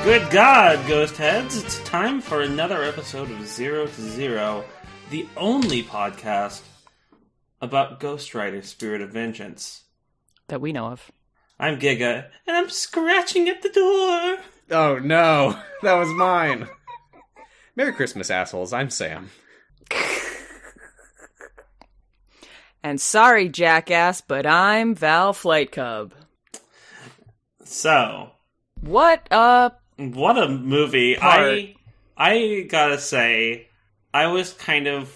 Good God, Ghost Heads! It's time for another episode of 0 to 0, the only podcast about Ghost Rider Spirit of Vengeance. That we know of. I'm Giga, and I'm scratching at the door! Oh no, that was mine. Merry Christmas, assholes. I'm Sam. And sorry, jackass, but I'm Val Flight Cub. So, What a movie. part. I gotta say, I was kind of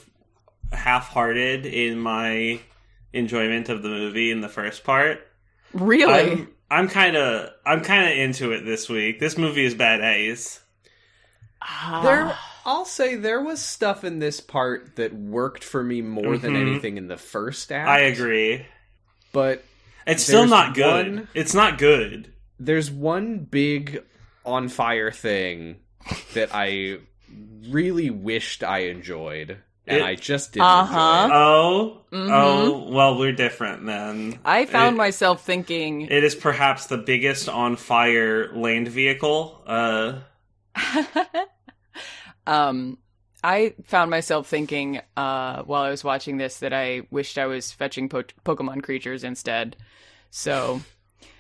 half-hearted in my enjoyment of the movie in the first part. Really? I'm kind of into it this week. This movie is bad A's. I'll say there was stuff in this part that worked for me more than anything in the first act. I agree. But it's still not good. It's not good. There's one big on fire thing that I really wished I enjoyed, and I just didn't enjoy it. Oh, well, we're different then. I found myself thinking... It is perhaps the biggest on fire land vehicle. I found myself thinking while I was watching this that I wished I was fetching Pokemon creatures instead. So...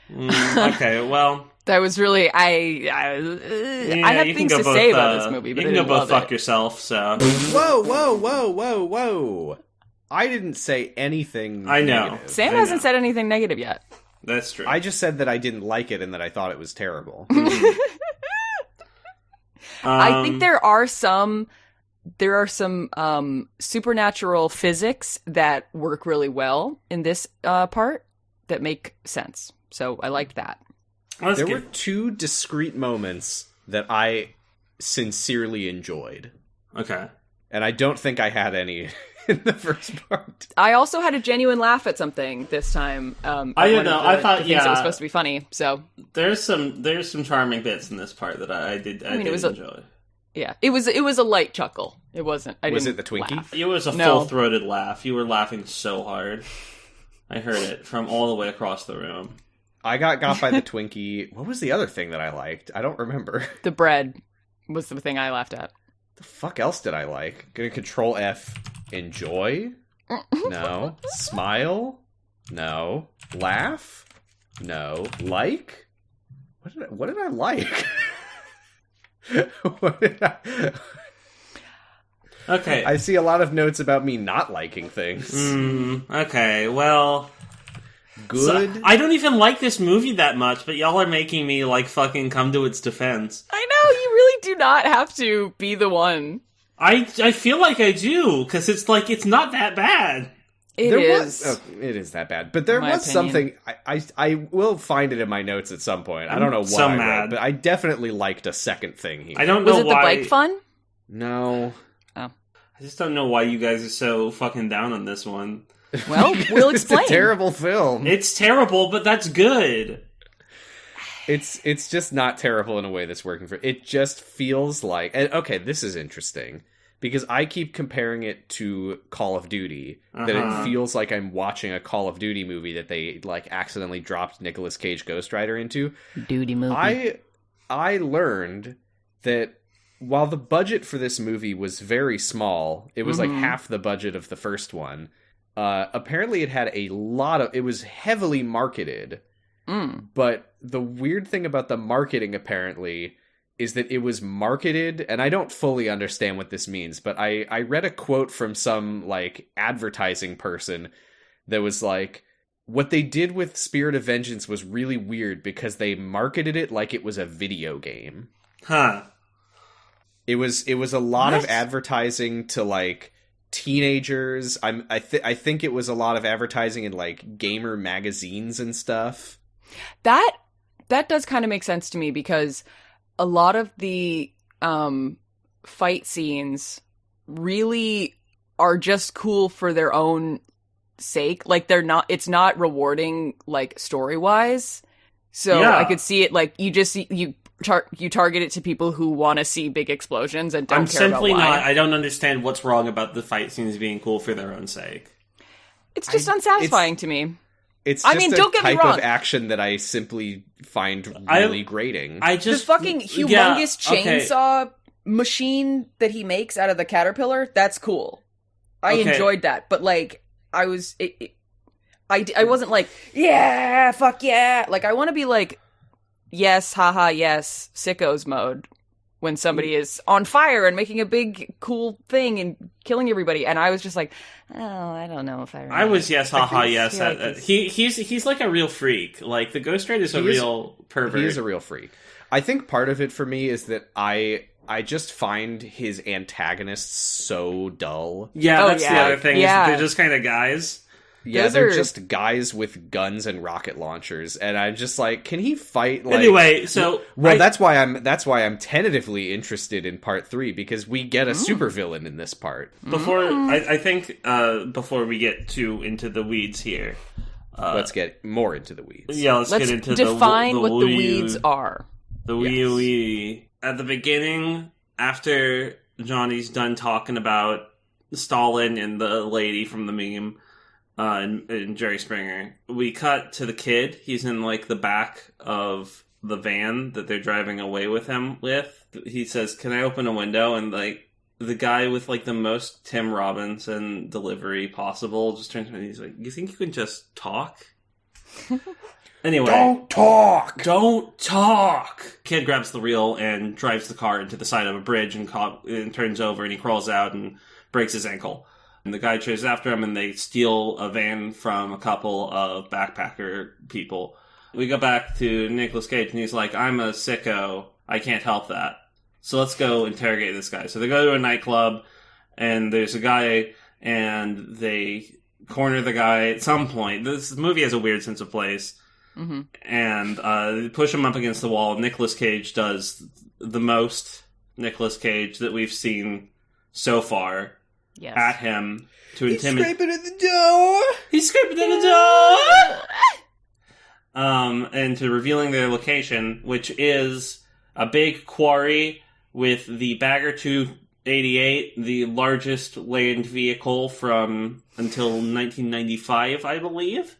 okay, well... That was really... I have things to say about this movie, but you I can didn't go both love fuck it. yourself, so... Whoa. I didn't say anything I know. negative. Sam hasn't said anything negative yet. That's true. I just said that I didn't like it and that I thought it was terrible. I think there are some supernatural physics that work really well in this part that make sense. So I liked that. There were two discrete moments that I sincerely enjoyed. Okay. And I don't think I had any in the first part. I also had a genuine laugh at something this time. I don't know. I thought, the things that was supposed to be funny. So there's some charming bits in this part that I did enjoy. Yeah, it was a light chuckle. It wasn't. Was it the Twinkie? Laugh. It was a full-throated laugh. You were laughing so hard. I heard it from all the way across the room. I got by the Twinkie. What was the other thing that I liked? I don't remember. The bread was the thing I laughed at. The fuck else did I like? Gonna Control F. Enjoy? No. Smile? No. Laugh? No. Like? What did I like? What did I... Okay. I see a lot of notes about me not liking things. Okay, well... Good. So, I don't even like this movie that much, but y'all are making me, fucking come to its defense. I know, you really do not have to be the one. I feel like I do, because it's not that bad. It is that bad. But there was something... I will find it in my notes at some point. I don't know what I wrote, but I definitely liked a second thing here. I don't know why... Was it the bike fun? No. Oh. I just don't know why you guys are so fucking down on this one. Well, we'll explain. It's a terrible film. It's terrible, but that's good. It's just not terrible in a way that's working for it. It just feels like... And okay, this is interesting. Because I keep comparing it to Call of Duty. That it feels like I'm watching a Call of Duty movie that they, accidentally dropped Nicolas Cage Ghost Rider into. Duty movie. I learned that while the budget for this movie was very small, it was half the budget of the first one. Apparently it had it was heavily marketed. But the weird thing about the marketing, apparently, is that it was marketed, and I don't fully understand what this means, but I read a quote from some, advertising person that was what they did with Spirit of Vengeance was really weird because they marketed it like it was a video game. Huh. It was a lot of advertising to, teenagers. I think it was a lot of advertising in, gamer magazines and stuff. That does kind of make sense to me because a lot of the fight scenes really are just cool for their own sake. It's not rewarding story-wise. So yeah. I could see it you target it to people who want to see big explosions and don't care about why. I don't understand what's wrong about the fight scenes being cool for their own sake. It's just unsatisfying to me. It's I just mean, a don't get me type wrong. of action that I simply find really grating. I The just fucking humongous chainsaw machine that he makes out of the caterpillar, that's cool. I enjoyed that, but like I wasn't like, yeah, fuck yeah. Like I want to be like, yes, haha, yes, sickos mode when somebody is on fire and making a big cool thing and killing everybody, and I was just like, oh, I don't know if I. Really I was yes, haha, yes. like He's like a real freak. Like the Ghost Rider is a real pervert. He is a real freak. I think part of it for me is that I just find his antagonists so dull. Yeah, that's the other thing. Yeah. They're just kind of guys. Yeah, they're just guys with guns and rocket launchers, and I'm just like, can he fight? Like, anyway, so that's why I'm tentatively interested in part 3 because we get a supervillain in this part. Before I think before we get too into the weeds here, let's get more into the weeds. Yeah, let's get into define the what the weeds are. The wee at the beginning, after Johnny's done talking about Stalin and the lady from the meme. And Jerry Springer. We cut to the kid. He's in like the back of the van that they're driving away with him with. He says, "Can I open a window?" And like the guy with like the most Tim Robinson delivery possible just turns to me and he's like, "You think you can just talk?" Anyway, don't talk. Kid grabs the wheel and drives the car into the side of a bridge and turns over and he crawls out and breaks his ankle. And the guy chases after him, and they steal a van from a couple of backpacker people. We go back to Nicolas Cage, and he's like, "I'm a sicko. I can't help that. So let's go interrogate this guy." So they go to a nightclub, and there's a guy, and they corner the guy at some point. This movie has a weird sense of place. Mm-hmm. And they push him up against the wall. Nicolas Cage does the most Nicolas Cage that we've seen so far. Yes. At him to intimidate. He's scraping at the door. He's scraping at the door. And to revealing their location, which is a big quarry with the Bagger 288, the largest land vehicle from until 1995, I believe.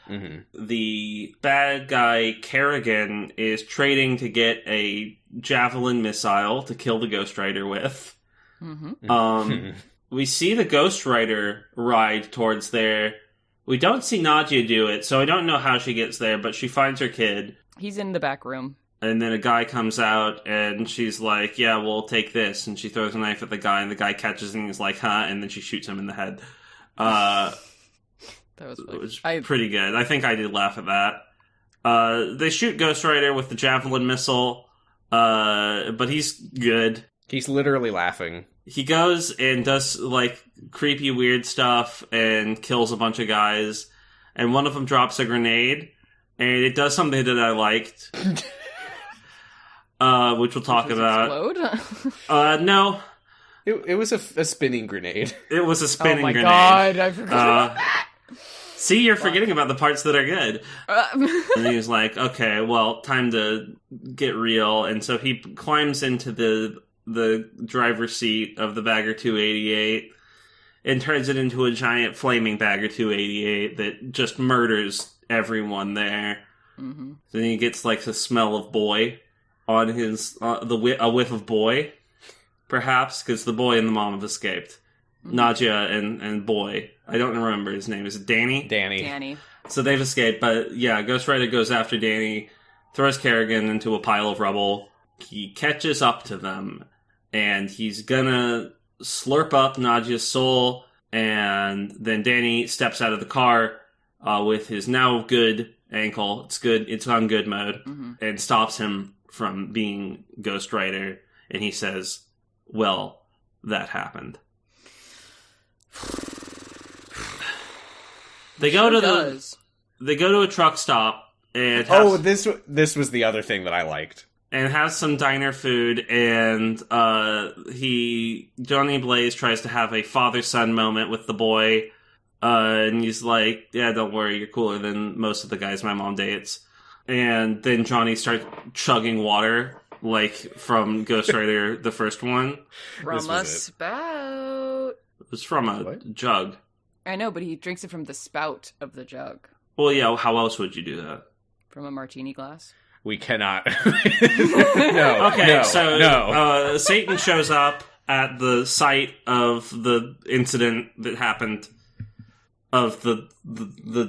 Mm-hmm. The bad guy Kerrigan is trading to get a javelin missile to kill the Ghost Rider with. Mm-hmm. We see the Ghost Rider ride towards there. We don't see Nadia do it, so I don't know how she gets there, but she finds her kid. He's in the back room. And then a guy comes out, and she's like, "Yeah, we'll take this." And she throws a knife at the guy, and the guy catches it, and he's like, "Huh?" And then she shoots him in the head. That was pretty good. I think I did laugh at that. They shoot Ghost Rider with the javelin missile, but he's good. He's literally laughing. He goes and does, like, creepy, weird stuff and kills a bunch of guys. And one of them drops a grenade. And it does something that I liked. Which we'll talk about. Explode? No. It was a spinning grenade. It was a spinning grenade. Oh my god, I forgot. See, you're forgetting about the parts that are good. And he was like, okay, well, time to get real. And so he climbs into the driver's seat of the Bagger 288 and turns it into a giant flaming Bagger 288 that just murders everyone there. Mm-hmm. Then he gets like the smell of boy on his a whiff of boy, perhaps because the boy and the mom have escaped. Mm-hmm. Nadia and boy, I don't remember his name. Is it Danny? Danny. So they've escaped, but yeah, Ghost Rider goes after Danny, throws Kerrigan into a pile of rubble. He catches up to them. And he's gonna slurp up Nadia's soul, and then Danny steps out of the car with his now good ankle. It's good. It's on good mode, and stops him from being Ghost Rider. And he says, "Well, that happened." They go to a truck stop, and this was the other thing that I liked. And has some diner food, and Johnny Blaze tries to have a father-son moment with the boy, and he's like, "Yeah, don't worry, you're cooler than most of the guys my mom dates." And then Johnny starts chugging water, like from Ghost Rider, the first one. From a spout. It was from a jug. I know, but he drinks it from the spout of the jug. Well, yeah, how else would you do that? From a martini glass? We cannot. No. Okay, no. Satan shows up at the site of the incident that happened of the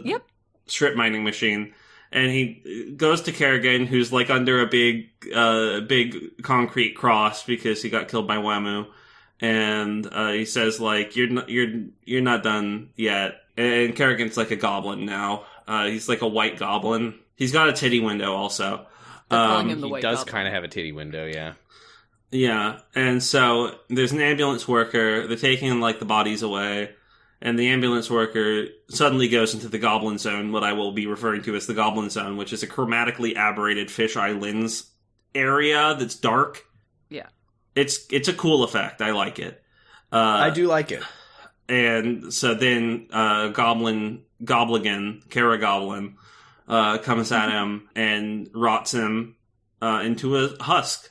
Yep. strip mining machine, and he goes to Kerrigan, who's like under a big concrete cross because he got killed by Wamu, and he says like you're not done yet. And Kerrigan's like a goblin now. He's like a white goblin. He's got a titty window also. They're calling him the He white does goblin. kind of have a titty window, yeah. Yeah, and so there's an ambulance worker. They're taking like the bodies away, and the ambulance worker suddenly goes into the goblin zone, what I will be referring to as the goblin zone, which is a chromatically aberrated fisheye lens area that's dark. Yeah. It's a cool effect. I like it. I do like it. And so then Gobligan, Kara Goblin, comes at him and rots him into a husk.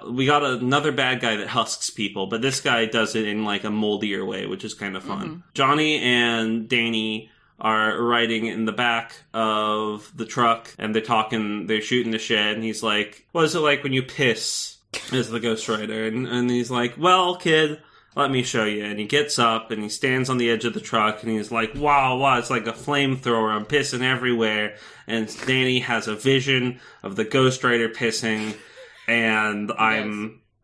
We got another bad guy that husks people, but this guy does it in like a moldier way, which is kind of fun. Mm-hmm. Johnny and Danny are riding in the back of the truck, and they're shooting the shit, and he's like, what is it like when you piss? As the Ghost Rider, and he's like, well, kid, let me show you. And he gets up, and he stands on the edge of the truck, and he's like, wow, it's like a flamethrower, I'm pissing everywhere. And Danny has a vision of the Ghost Rider pissing, and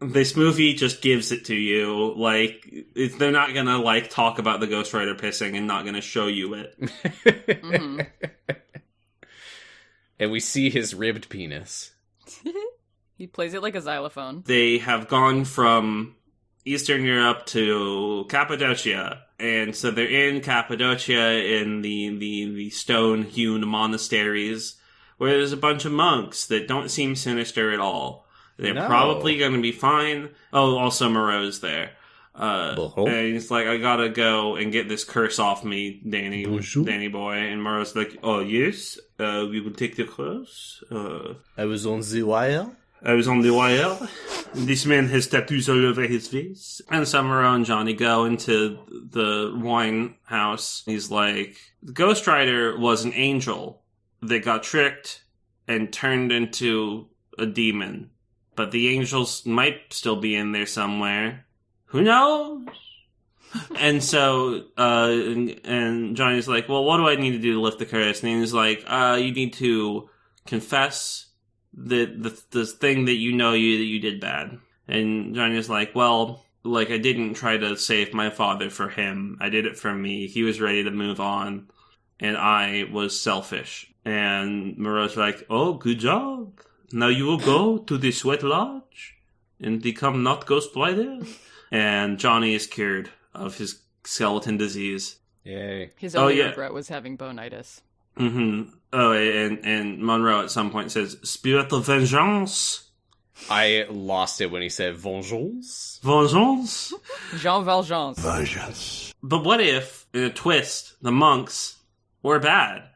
this movie just gives it to you. Like, they're not gonna, like, talk about the Ghost Rider pissing and not gonna show you it. Mm-hmm. And we see his ribbed penis. He plays it like a xylophone. They have gone from Eastern Europe to Cappadocia, and so they're in Cappadocia in the stone-hewn monasteries, where there's a bunch of monks that don't seem sinister at all. They're probably going to be fine. Oh, also Moreau's there. And he's like, I gotta go and get this curse off me, Danny boy. And Moreau's like, oh, yes, we will take the curse. I was on the wire. This man has tattoos all over his face. And so Moreau and Johnny go into the wine house. He's like, the Ghost Rider was an angel that got tricked and turned into a demon. But the angels might still be in there somewhere. Who knows? And so, and Johnny's like, well, what do I need to do to lift the curse? And he's like, you need to confess the thing that you know that you did bad. And Johnny's like, well, like, I didn't try to save my father for him. I did it for me. He was ready to move on, and I was selfish. And Moreau's like, oh, good job. Now you will go to the Sweat Lodge and become not Ghost Rider. And Johnny is cured of his skeleton disease. Yay. His only regret was having bonitis. Mm-hmm. Oh, and Monroe at some point says, Spirit of Vengeance. I lost it when he said vengeance. Vengeance? Jean Valjean. Vengeance. But what if, in a twist, the monks were bad?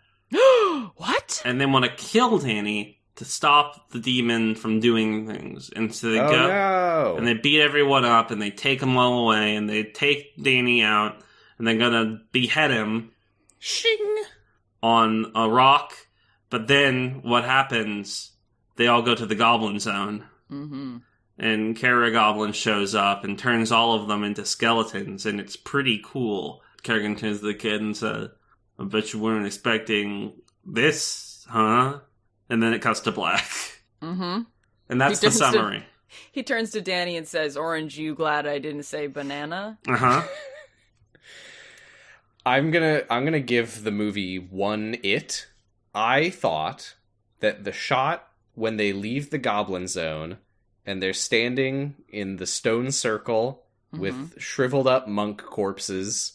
What? And they want to kill Danny to stop the demon from doing things. And so they go, and they beat everyone up, and they take them all away, and they take Danny out, and they're gonna behead him. Shing! On a rock. But then, what happens? They all go to the Goblin Zone. Mm-hmm. And Kara Goblin shows up and turns all of them into skeletons, and it's pretty cool. Kerrigan turns to the kid and says, I bet you weren't expecting this, huh? And then it cuts to black. Mm-hmm. And that's the summary. He turns to Danny and says, Orange, you glad I didn't say banana? Uh-huh. I'm gonna give the movie one it. I thought that the shot when they leave the Goblin Zone and they're standing in the stone circle with shriveled up monk corpses,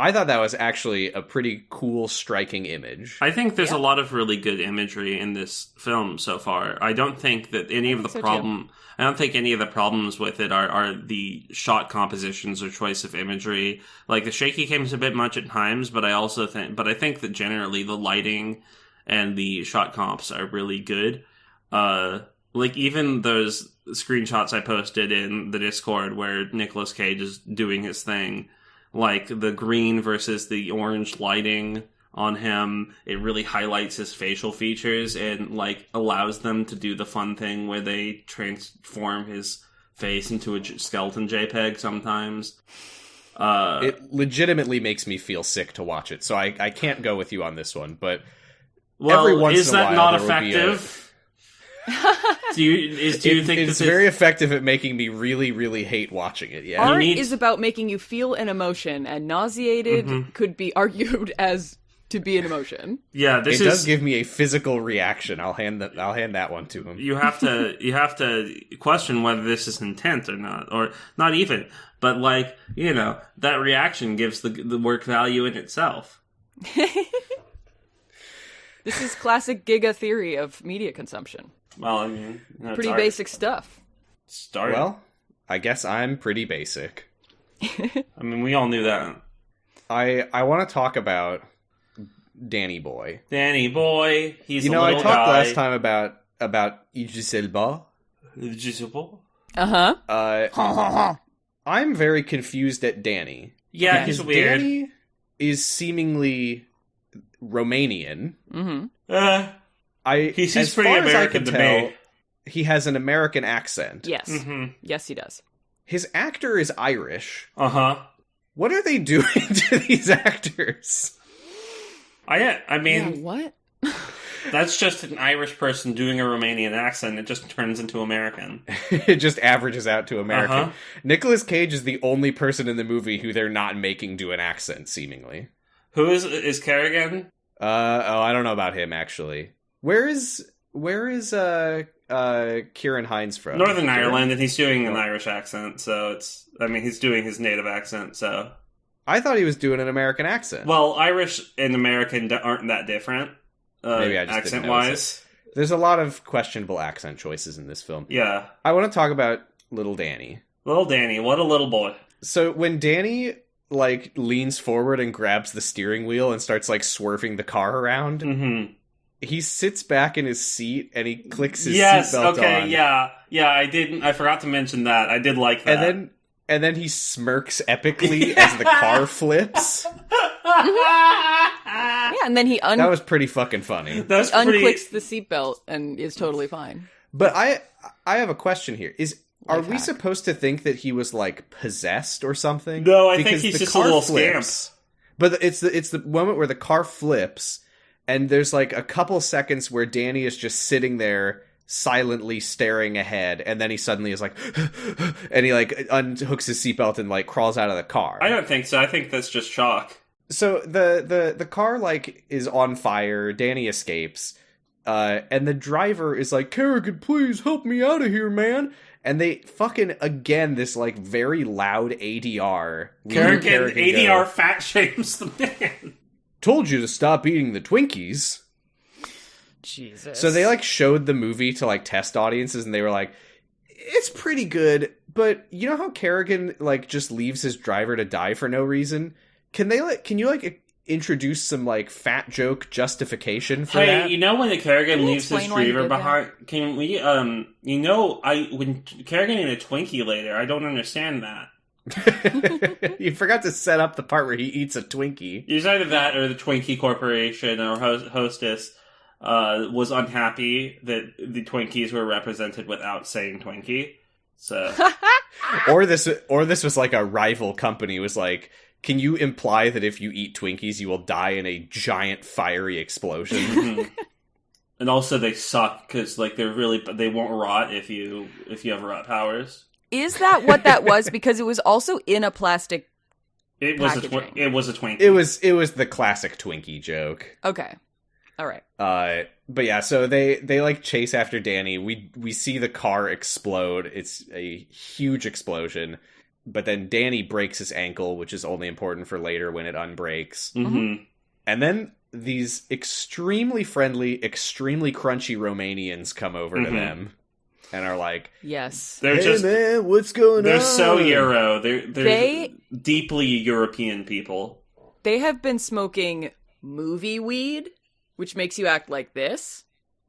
I thought that was actually a pretty cool, striking image. I think there's a lot of really good imagery in this film so far. I don't think that any of the I don't think any of the problems with it are the shot compositions or choice of imagery. Like, the shaky cam's a bit much at times, but I think that generally the lighting and the shot comps are really good. Like, even those screenshots I posted in the Discord where Nicolas Cage is doing his thing, like the green versus the orange lighting on him. It really highlights his facial features and like allows them to do the fun thing where they transform his face into a skeleton JPEG sometimes. It legitimately makes me feel sick to watch it, so I can't go with you on this one, but well, every once is in a that while not effective? Do you think it's very effective at making me really, really hate watching it? Yeah, art is about making you feel an emotion, and nauseated could be argued as to be an emotion. Yeah, it does give me a physical reaction. I'll hand that one to him. You have to question whether this is intent or not, or not even. But like, you know, that reaction gives the work value in itself. This is classic Giga theory of media consumption. Well, I mean, pretty basic stuff. Well, I guess I'm pretty basic. I mean, we all knew that. I want to talk about Danny Boy. Danny Boy, he's a little guy. You know, I talked last time about Idris Elba. I'm very confused at Danny. Yeah, he's weird. Danny is seemingly Romanian. Mm-hmm. He seems pretty American to me. He has an American accent. Yes. Mm-hmm. Yes, he does. His actor is Irish. Uh-huh. What are they doing to these actors? I mean... Yeah, what? That's just an Irish person doing a Romanian accent. It just turns into American. It just averages out to American. Uh-huh. Nicolas Cage is the only person in the movie who they're not making do an accent, seemingly. Who is Kerrigan? I don't know about him, actually. Where is Kieran Hines from? Northern Ireland, and he's doing an Irish accent, so he's doing his native accent, so... I thought he was doing an American accent. Well, Irish and American aren't that different, maybe I just accent-wise. There's a lot of questionable accent choices in this film. Yeah. I want to talk about Little Danny. Little Danny, what a little boy. So when Danny, like, leans forward and grabs the steering wheel and starts, like, swerving the car around... Mm-hmm. He sits back in his seat and he clicks his seatbelt on. Yeah, I forgot to mention that. I did like that. And then he smirks epically as the car flips. Yeah, and then he that was pretty fucking funny. Unclicks the seatbelt and is totally fine. But I have a question here. Are we supposed to think that he was like possessed or something? No, I think he's just a little scamp. But it's the moment where the car flips. And there's, like, a couple seconds where Danny is just sitting there silently staring ahead, and then he suddenly is like, and he, like, unhooks his seatbelt and, like, crawls out of the car. I don't think so. I think that's just shock. So the car, like, is on fire. Danny escapes. And the driver is like, Kerrigan, please help me out of here, man. And they fucking, again, this, like, very loud ADR. Kerrigan ADR fat shames the man. Told you to stop eating the Twinkies. Jesus. So they, like, showed the movie to, like, test audiences, and they were like, it's pretty good, but you know how Kerrigan, like, just leaves his driver to die for no reason? Can you introduce some, like, fat joke justification for that? Hey, you know when the Kerrigan leaves his driver behind? Can we, when Kerrigan ate a Twinkie later, I don't understand that. You forgot to set up the part where he eats a Twinkie. It's either that or the Twinkie Corporation or hostess was unhappy that the Twinkies were represented without saying Twinkie. So, or this was like a rival company was like, can you imply that if you eat Twinkies you will die in a giant fiery explosion? Mm-hmm. And also they suck because like they won't rot if you have rot powers. Is that what that was? Because it was also in a plastic packaging. It was a Twinkie. It was the classic Twinkie joke. Okay. All right. But yeah, so they like chase after Danny. We see the car explode. It's a huge explosion. But then Danny breaks his ankle, which is only important for later when it unbreaks. Mm-hmm. And then these extremely friendly, extremely crunchy Romanians come over to them. And are like, yes, they're man, what's going on? They're so Euro. They're deeply European people. They have been smoking movie weed, which makes you act like this,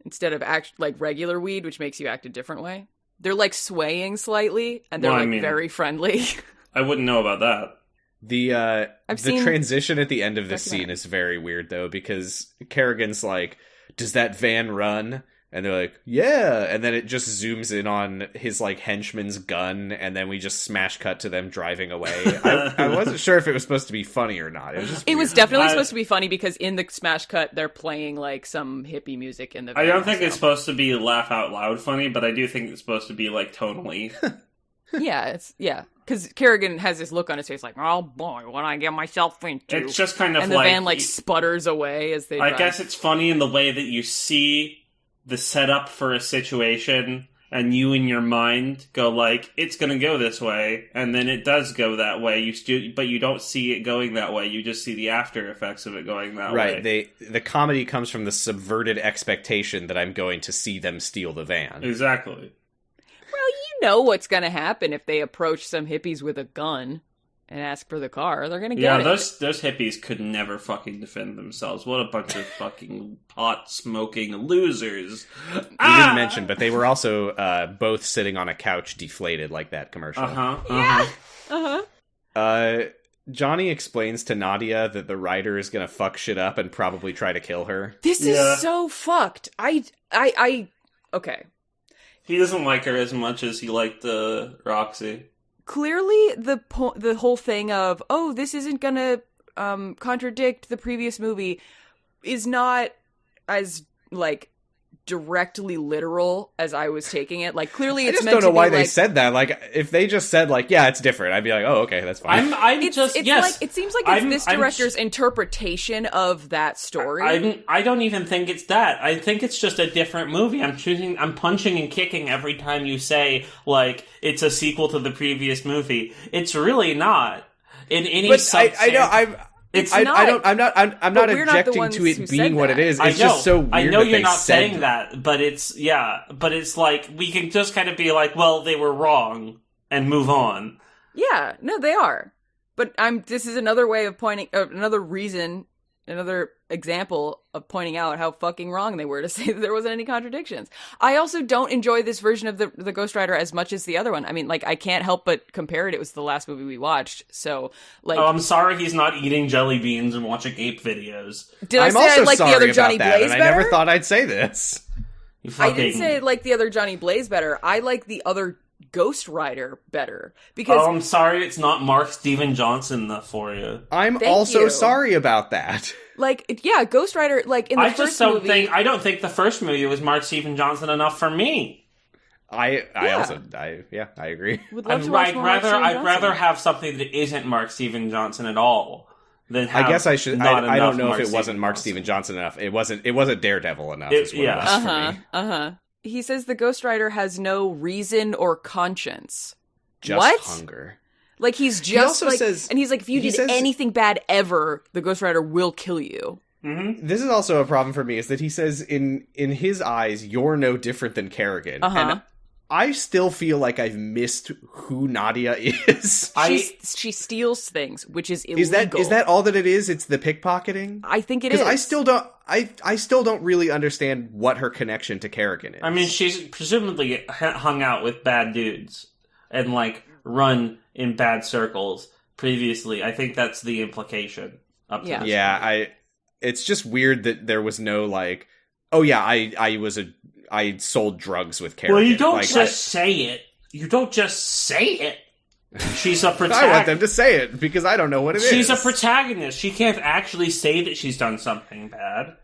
instead of act like regular weed, which makes you act a different way. They're like swaying slightly, and they're very friendly. I wouldn't know about that. The seen transition at the end of this scene is very weird, though, because Kerrigan's like, does that van run? And they're like, yeah. And then it just zooms in on his, like, henchman's gun, and then we just smash cut to them driving away. I wasn't sure if it was supposed to be funny or not. It was definitely supposed to be funny, because in the smash cut, they're playing, like, some hippie music in the van. I don't think it's supposed to be laugh out loud funny, but I do think it's supposed to be, like, tonally. Yeah. Because Kerrigan has this look on his face like, oh boy, what I get myself into. It's just kind of and the van, like, sputters away as they drive. I guess it's funny in the way that you see the setup for a situation, and you in your mind go like, it's going to go this way, and then it does go that way. But you don't see it going that way. You just see the after effects of it going that way. Right. The comedy comes from the subverted expectation that I'm going to see them steal the van. Exactly. Well, you know what's going to happen if they approach some hippies with a gun and ask for the car. They're going to get it. Yeah, those hippies could never fucking defend themselves. What a bunch of fucking pot-smoking losers. You didn't mention, but they were also both sitting on a couch deflated like that commercial. Johnny explains to Nadia that the rider is going to fuck shit up and probably try to kill her. This is so fucked. Okay. He doesn't like her as much as he liked Roxy. Clearly, the whole thing of, oh, this isn't gonna contradict the previous movie is not as, like, directly literal as I was taking it. Like, clearly it's meant to be, I just don't know why they said that. Like, if they just said, like, yeah, it's different, I'd be like, oh, okay, that's fine. It seems like it's this director's interpretation of that story. I don't even think it's that. I think it's just a different movie. I'm punching and kicking every time you say, like, it's a sequel to the previous movie. It's really not. In any sense. I'm not objecting to it being what it is. It's just so weird. I know you're not saying that, but it's like, we can just kind of be like, well, they were wrong, and move on. Yeah, no, they are. But this is another way of another example of pointing out how fucking wrong they were to say that there wasn't any contradictions. I also don't enjoy this version of the Ghost Rider as much as the other one. I mean, like, I can't help but compare it. It was the last movie we watched, so, like... Oh, I'm sorry he's not eating jelly beans and watching ape videos. Did I say I like the other Johnny Blaze better? I never thought I'd say this. I didn't say I like the other Johnny Blaze better. I like the other Ghost Rider better, because... Oh, I'm sorry it's not Mark Steven Johnson for you. I'm also sorry about that. Like, yeah, Ghost Rider, like, in the first movie... I don't think the first movie was Mark Steven Johnson enough for me. I agree. I'd rather have something that isn't Mark Steven Johnson at all than have I guess I should... I don't know if it wasn't Mark Steven Johnson enough. It wasn't Daredevil enough, is what it was for me. He says the Ghost Rider has no reason or conscience. Just hunger. Like, he's just and he's like, if you did anything bad ever, the Ghost Rider will kill you. Mm-hmm. This is also a problem for me, is that he says in his eyes, you're no different than Kerrigan. And I still feel like I've missed who Nadia is. She steals things, which is illegal. Is that all that it is? It's the pickpocketing? I think it is. Because I still don't really understand what her connection to Kerrigan is. I mean, she's presumably hung out with bad dudes and, like, run in bad circles previously. I think that's the implication up to this point. It's just weird that there was no, like, oh yeah, I sold drugs with Kerrigan. Well, you don't say it. You don't just say it. She's a protagonist. I want them to say it, because I don't know what it is. She's a protagonist. She can't actually say that she's done something bad.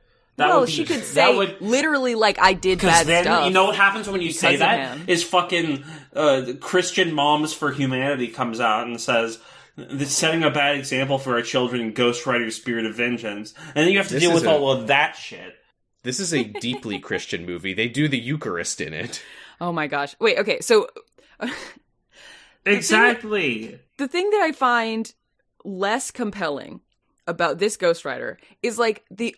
She could say literally, like, I did bad then, stuff. You know what happens when you say that? Is fucking Christian Moms for Humanity comes out and says, "This setting a bad example for our children in Ghost Rider's Spirit of Vengeance." And then you have to deal with all of that shit. This is a deeply Christian movie. They do the Eucharist in it. Oh my gosh. Wait, okay, so... Exactly. The thing that I find less compelling about this Ghost Rider is, like, the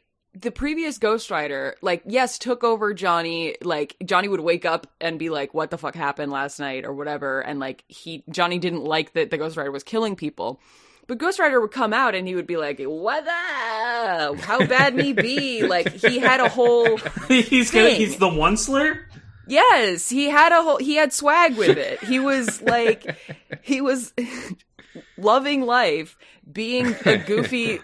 previous Ghost Rider, like, yes, took over Johnny. Like, Johnny would wake up and be like, what the fuck happened last night or whatever, and, like, Johnny didn't like that the Ghost Rider was killing people. But Ghost Rider would come out and he would be like, what the? How bad me be? Like, he had a whole he's the Onceler? Yes, he had swag with it. He was like, loving life, being a goofy...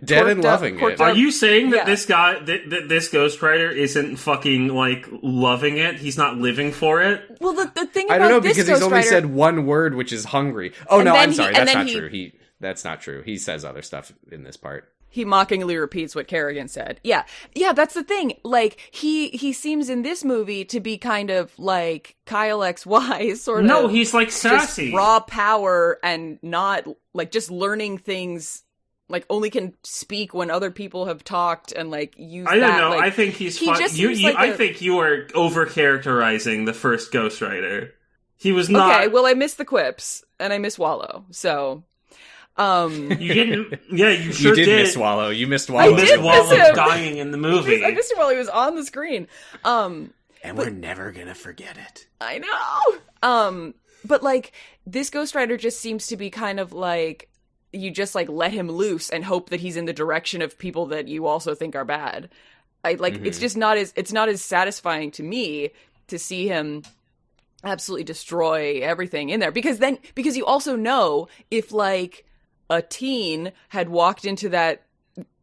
Dead and loving it. Are you saying that this guy, that this Ghost Rider isn't fucking, like, loving it? He's not living for it? Well, the thing about I don't know, this because Ghost he's only Rider... said one word, which is hungry. Oh, no, I'm sorry. That's not true. That's not true. He says other stuff in this part. He mockingly repeats what Kerrigan said. Yeah, that's the thing. Like, he seems in this movie to be kind of like Kyle XY, sort of. No, he's like sassy. Just raw power and not, like, just learning things, like, only can speak when other people have talked and, like, use that. I don't know. Like, I think he's fun. I think you are overcharacterizing the first Ghost Rider. He was not... Okay, well, I missed the quips, and I miss Wallow, so... You didn't... Yeah, you sure did. You did miss Wallow. You missed Wallow. I did miss him. Dying in the movie. I missed him while he was on the screen. And we're never gonna forget it. I know! But, like, this Ghost Rider just seems to be kind of like... You just, like, let him loose and hope that he's in the direction of people that you also think are bad. It's just not as satisfying to me to see him absolutely destroy everything in there. Because you also know if, like, a teen had walked into that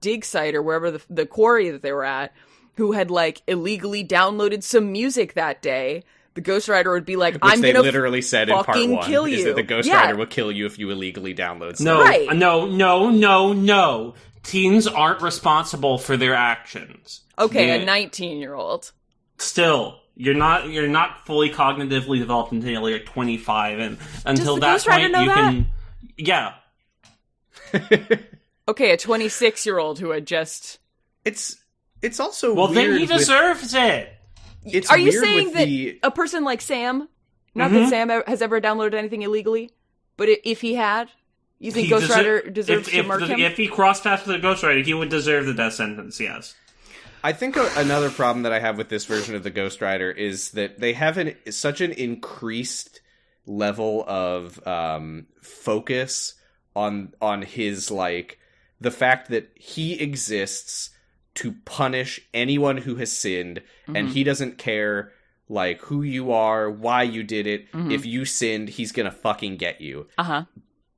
dig site or wherever the quarry that they were at, who had, like, illegally downloaded some music that day, the Ghost Rider would be like, I'm gonna literally said in part one, kill you. Is that the Ghost Rider will kill you if you illegally download stuff. No, right. no. Teens aren't responsible for their actions. Okay, a 19-year-old. Still, you're not fully cognitively developed until you're 25, and until that Ghost Rider point know you that? can... Yeah. Okay, a 26-year-old who had just... It's also well, weird then he deserves it. It's Are you weird saying with that a person like Sam, not that Sam has ever downloaded anything illegally, but if he had, you think Ghost Rider deserves to murder him? If he crossed paths with a Ghost Rider, he would deserve the death sentence, yes. I think another problem that I have with this version of the Ghost Rider is that they have such an increased level of focus on his, like, the fact that he exists to punish anyone who has sinned, and he doesn't care, like, who you are, why you did it. If you sinned, he's gonna fucking get you.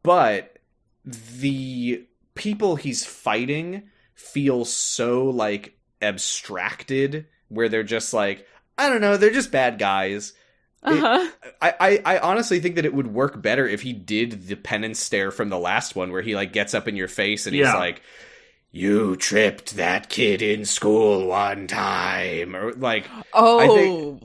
But the people he's fighting feel so, like, abstracted, where they're just like, I don't know, they're just bad guys. I honestly think that it would work better if he did the penance stare from the last one, where he, like, gets up in your face and he's like, you tripped that kid in school one time, or like, I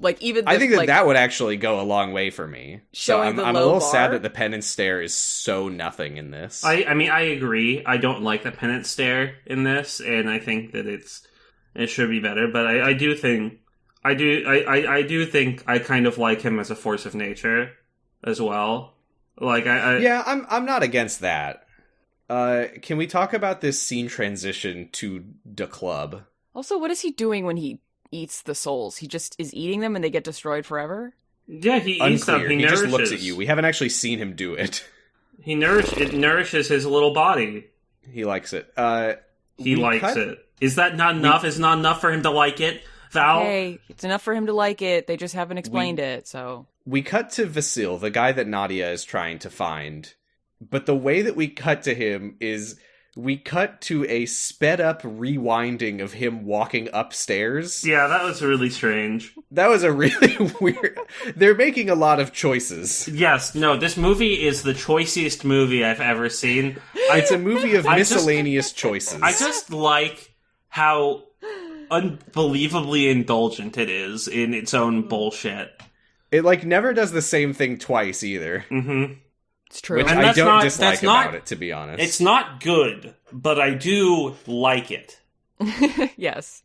think that would actually go a long way for me. So I'm a little sad that the penance stare is so nothing in this. I mean, I agree. I don't like the penance stare in this, and I think that it should be better. But I do think I kind of like him as a force of nature as well. Like I'm not against that. Can we talk about this scene transition to the club? Also, what is he doing when he eats the souls? He just is eating them and they get destroyed forever? Yeah, he eats them. He just looks at you. We haven't actually seen him do it. It nourishes his little body. He likes it. He likes it. Is that not enough? Is not enough for him to like it, Val? Hey, it's enough for him to like it. They just haven't explained it, so... We cut to Vasil, the guy that Nadia is trying to find. But the way that we cut to him is we cut to a sped up rewinding of him walking upstairs. Yeah, that was really strange. That was a really weird... They're making a lot of choices. Yes, no, this movie is the choicest movie I've ever seen. It's a movie of miscellaneous choices. I just like how unbelievably indulgent it is in its own bullshit. It, like, never does the same thing twice, either. It's true. Which I don't dislike about it, to be honest. It's not good, but I do like it. Yes.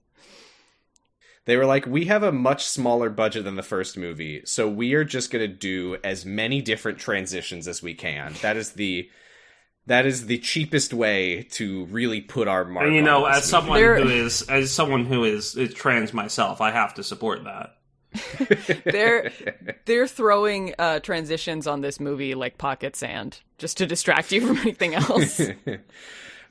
They were like, we have a much smaller budget than the first movie, so we are just going to do as many different transitions as we can. That is the cheapest way to really put our mark. And on as someone who is trans myself, I have to support that. They're throwing transitions on this movie like pocket sand, just to distract you from anything else.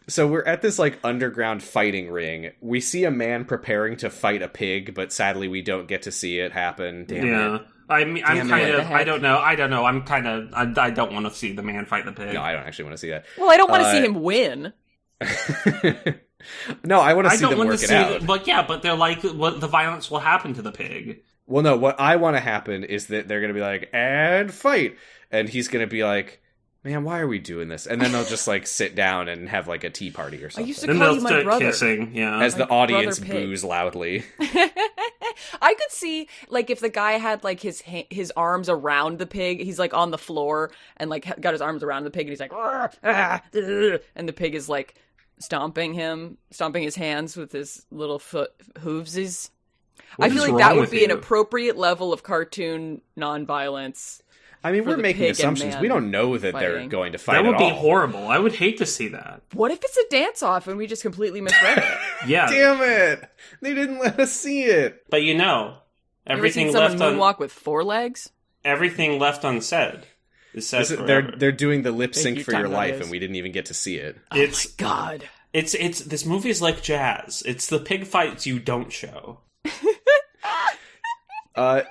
So we're at this, like, underground fighting ring. We see a man preparing to fight a pig, but sadly we don't get to see it happen. Damn it. I don't know. I don't want to see the man fight the pig. No, I don't actually want to see that. Well, I don't want to see him win. No, I want to see them work it out. But they're like, the violence will happen to the pig. Well, no, what I want to happen is that they're going to be like, and fight. And he's going to be like, man, why are we doing this? And then they'll just like sit down and have like a tea party or something. I used to call you my brother. Kissing, yeah. As the audience boos loudly. I could see, like, if the guy had, like, his arms around the pig, he's, like, on the floor, and, like, got his arms around the pig, and he's like, and the pig is, like, stomping his hands with his little hoovesies. I feel like that would be an appropriate level of cartoon nonviolence. I mean, we're making assumptions. We don't know that they're going to fight at all. That would be horrible. I would hate to see that. What if it's a dance-off and we just completely misread it? Yeah. Damn it! They didn't let us see it. But everything left on... moonwalk with 4 legs? Everything left unsaid is said forever. They're doing the lip sync for your life, and we didn't even get to see it. Oh my god. It's this movie is like jazz. It's the pig fights you don't show.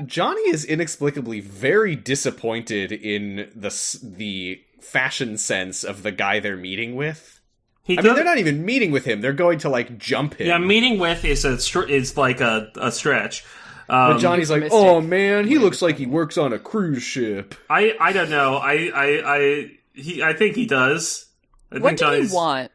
Johnny is inexplicably very disappointed in the fashion sense of the guy they're meeting with. I mean, they're not even meeting with him. They're going to, like, jump him. Yeah, meeting with is like a stretch. But Johnny's like, oh man, he looks like he works on a cruise ship. I don't know. I think he does. What did he want?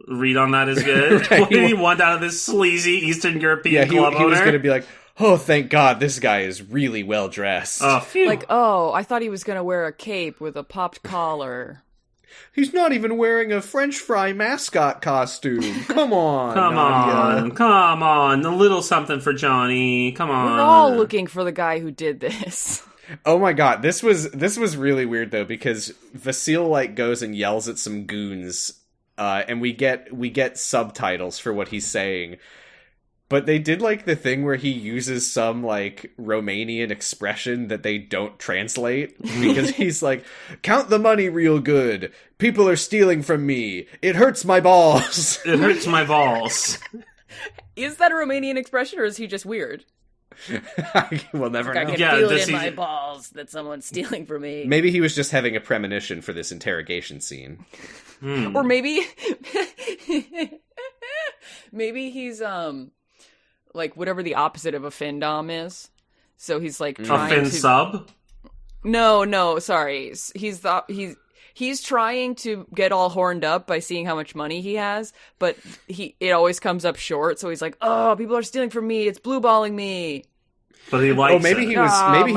Read on that is good. What did he want out of this sleazy Eastern European club owner? He was going to be like, oh, thank God, this guy is really well dressed. Oh, phew. Like, oh, I thought he was going to wear a cape with a popped collar. He's not even wearing a French fry mascot costume. Come on, Come on. A little something for Johnny. Come on. We're all looking for the guy who did this. Oh my God, this was really weird though, because Vasile like goes and yells at some goons, and we get subtitles for what he's saying. But they did, like, the thing where he uses some, like, Romanian expression that they don't translate. Because he's like, count the money real good. People are stealing from me. It hurts my balls. It hurts my balls. Is that a Romanian expression, or is he just weird? We'll never know. I can feel it in my balls that someone's stealing from me. Maybe he was just having a premonition for this interrogation scene. Or maybe... maybe he's, like, whatever the opposite of a fin-dom is. So he's, like, trying to... A fin-sub? No, sorry. He's trying to get all horned up by seeing how much money he has, but it always comes up short, so he's like, oh, people are stealing from me, it's blue-balling me. But he likes maybe he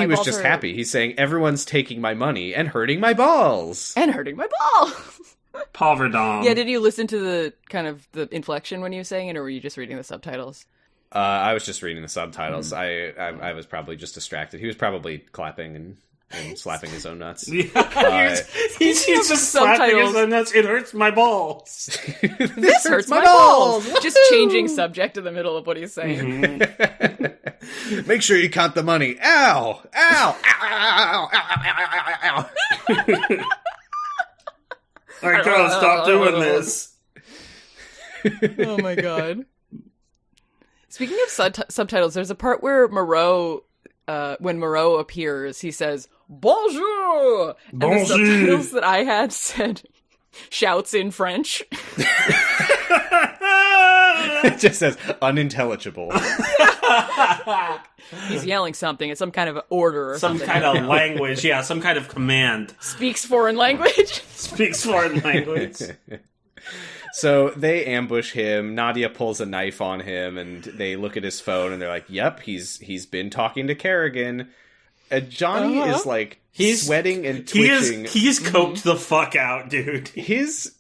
was just happy. He's saying, everyone's taking my money and hurting my balls. And hurting my balls! Pauverdom. Yeah, did you listen to the kind of the inflection when he was saying it, or were you just reading the subtitles? I was just reading the subtitles. I was probably just distracted. He was probably clapping and slapping his own nuts. Yeah, he's just slapping his own nuts. It hurts my balls. This hurts my balls. Just changing subject in the middle of what he's saying. Mm-hmm. Make sure you count the money. Ow! Ow! Ow! Ow! Ow! Ow! I gotta stop doing this. Oh my god. Speaking of subtitles, there's a part where Moreau, when Moreau appears, he says, bonjour! And the subtitles that I had said, shouts in French. It just says, unintelligible. He's yelling something. It's some kind of order or something. Some kind of language, yeah, some kind of command. Speaks foreign language. Speaks foreign language. So they ambush him. Nadia pulls a knife on him, and they look at his phone, and they're like, "Yep, he's been talking to Kerrigan." And Johnny is like sweating and twitching. He's coked the fuck out, dude. His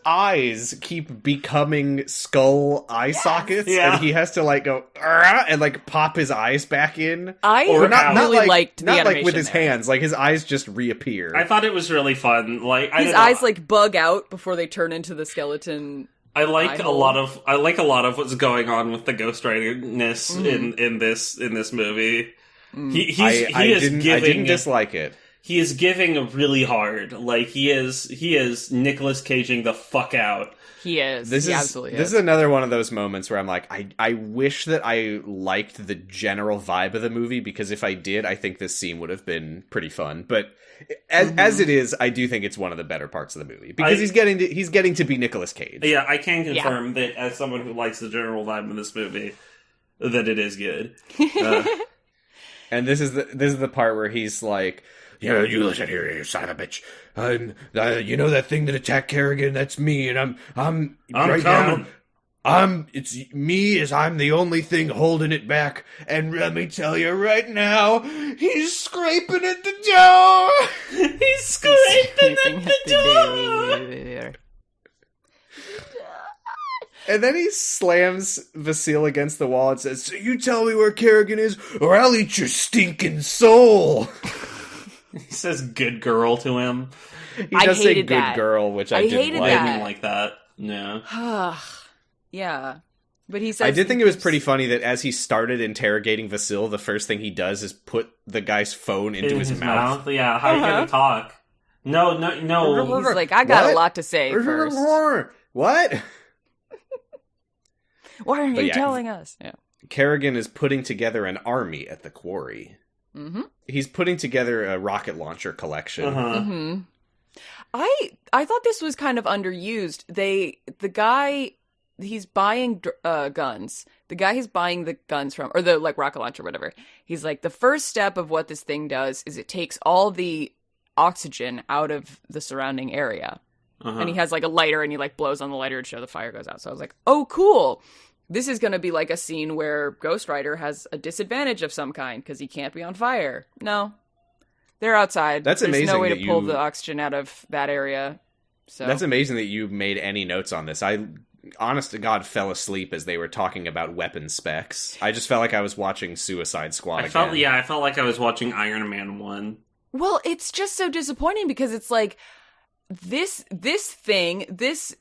eyes keep becoming skull eye sockets, and he has to like go and like pop his eyes back in. Not liked the not animation like with his there. hands, like his eyes just reappear. I thought it was really fun. Like his eyes like bug out before they turn into the skeleton. I like a lot of what's going on with the ghostwritingness in this movie. I didn't dislike it. he is giving really hard. Like, he is Nicolas Caging the fuck out. He is. This is another one of those moments where I'm like, I wish that I liked the general vibe of the movie, because if I did, I think this scene would have been pretty fun. But as it is, I do think it's one of the better parts of the movie, because he's getting to be Nicolas Cage. Yeah, I can confirm that as someone who likes the general vibe of this movie, that it is good. And this is the part where he's like, "Yeah, you listen here, you son of a bitch. You know that thing that attacked Kerrigan? That's me, and I'm right coming. Now. It's me, as I'm the only thing holding it back. And let me tell you right now, he's scraping at the door. He's scraping at the door. And then he slams Vasile against the wall and says, "So you tell me where Kerrigan is, or I'll eat your stinking soul." He says "good girl" to him. He does say "good girl," which I didn't like. I didn't like that. No. Yeah. But he says... I did think it was pretty funny that as he started interrogating Vasile, the first thing he does is put the guy's phone into his mouth. Yeah, how are you gonna talk? No. He's like, I got a lot to say first. What? Why aren't you telling us? Yeah. Kerrigan is putting together an army at the quarry. Mm-hmm. He's putting together a rocket launcher collection. Mm-hmm. I thought this was kind of underused. The guy, he's buying guns. The guy he's buying the guns from, or the rocket launcher, whatever. He's like, the first step of what this thing does is it takes all the oxygen out of the surrounding area. And he has a lighter, and he blows on the lighter to show the fire goes out. So I was like, oh, cool. This is going to be a scene where Ghost Rider has a disadvantage of some kind because he can't be on fire. No. They're outside. That's There's amazing. There's no way to pull the oxygen out of that area. So that's amazing that you made any notes on this. I, honest to God, fell asleep as they were talking about weapon specs. I just felt like I was watching Suicide Squad again. I felt like I was watching Iron Man 1. Well, it's just so disappointing because it's this thing, this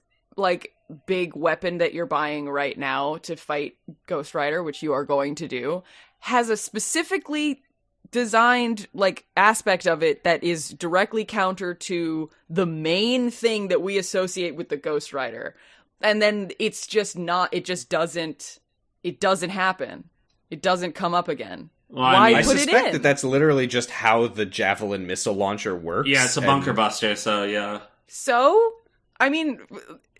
big weapon that you're buying right now to fight Ghost Rider, which you are going to do, has a specifically designed aspect of it that is directly counter to the main thing that we associate with the Ghost Rider. And then it's just not, it doesn't happen. It doesn't come up again. Well, I suspect that that's literally just how the Javelin missile launcher works. Yeah, it's a bunker buster, so yeah. So, I mean,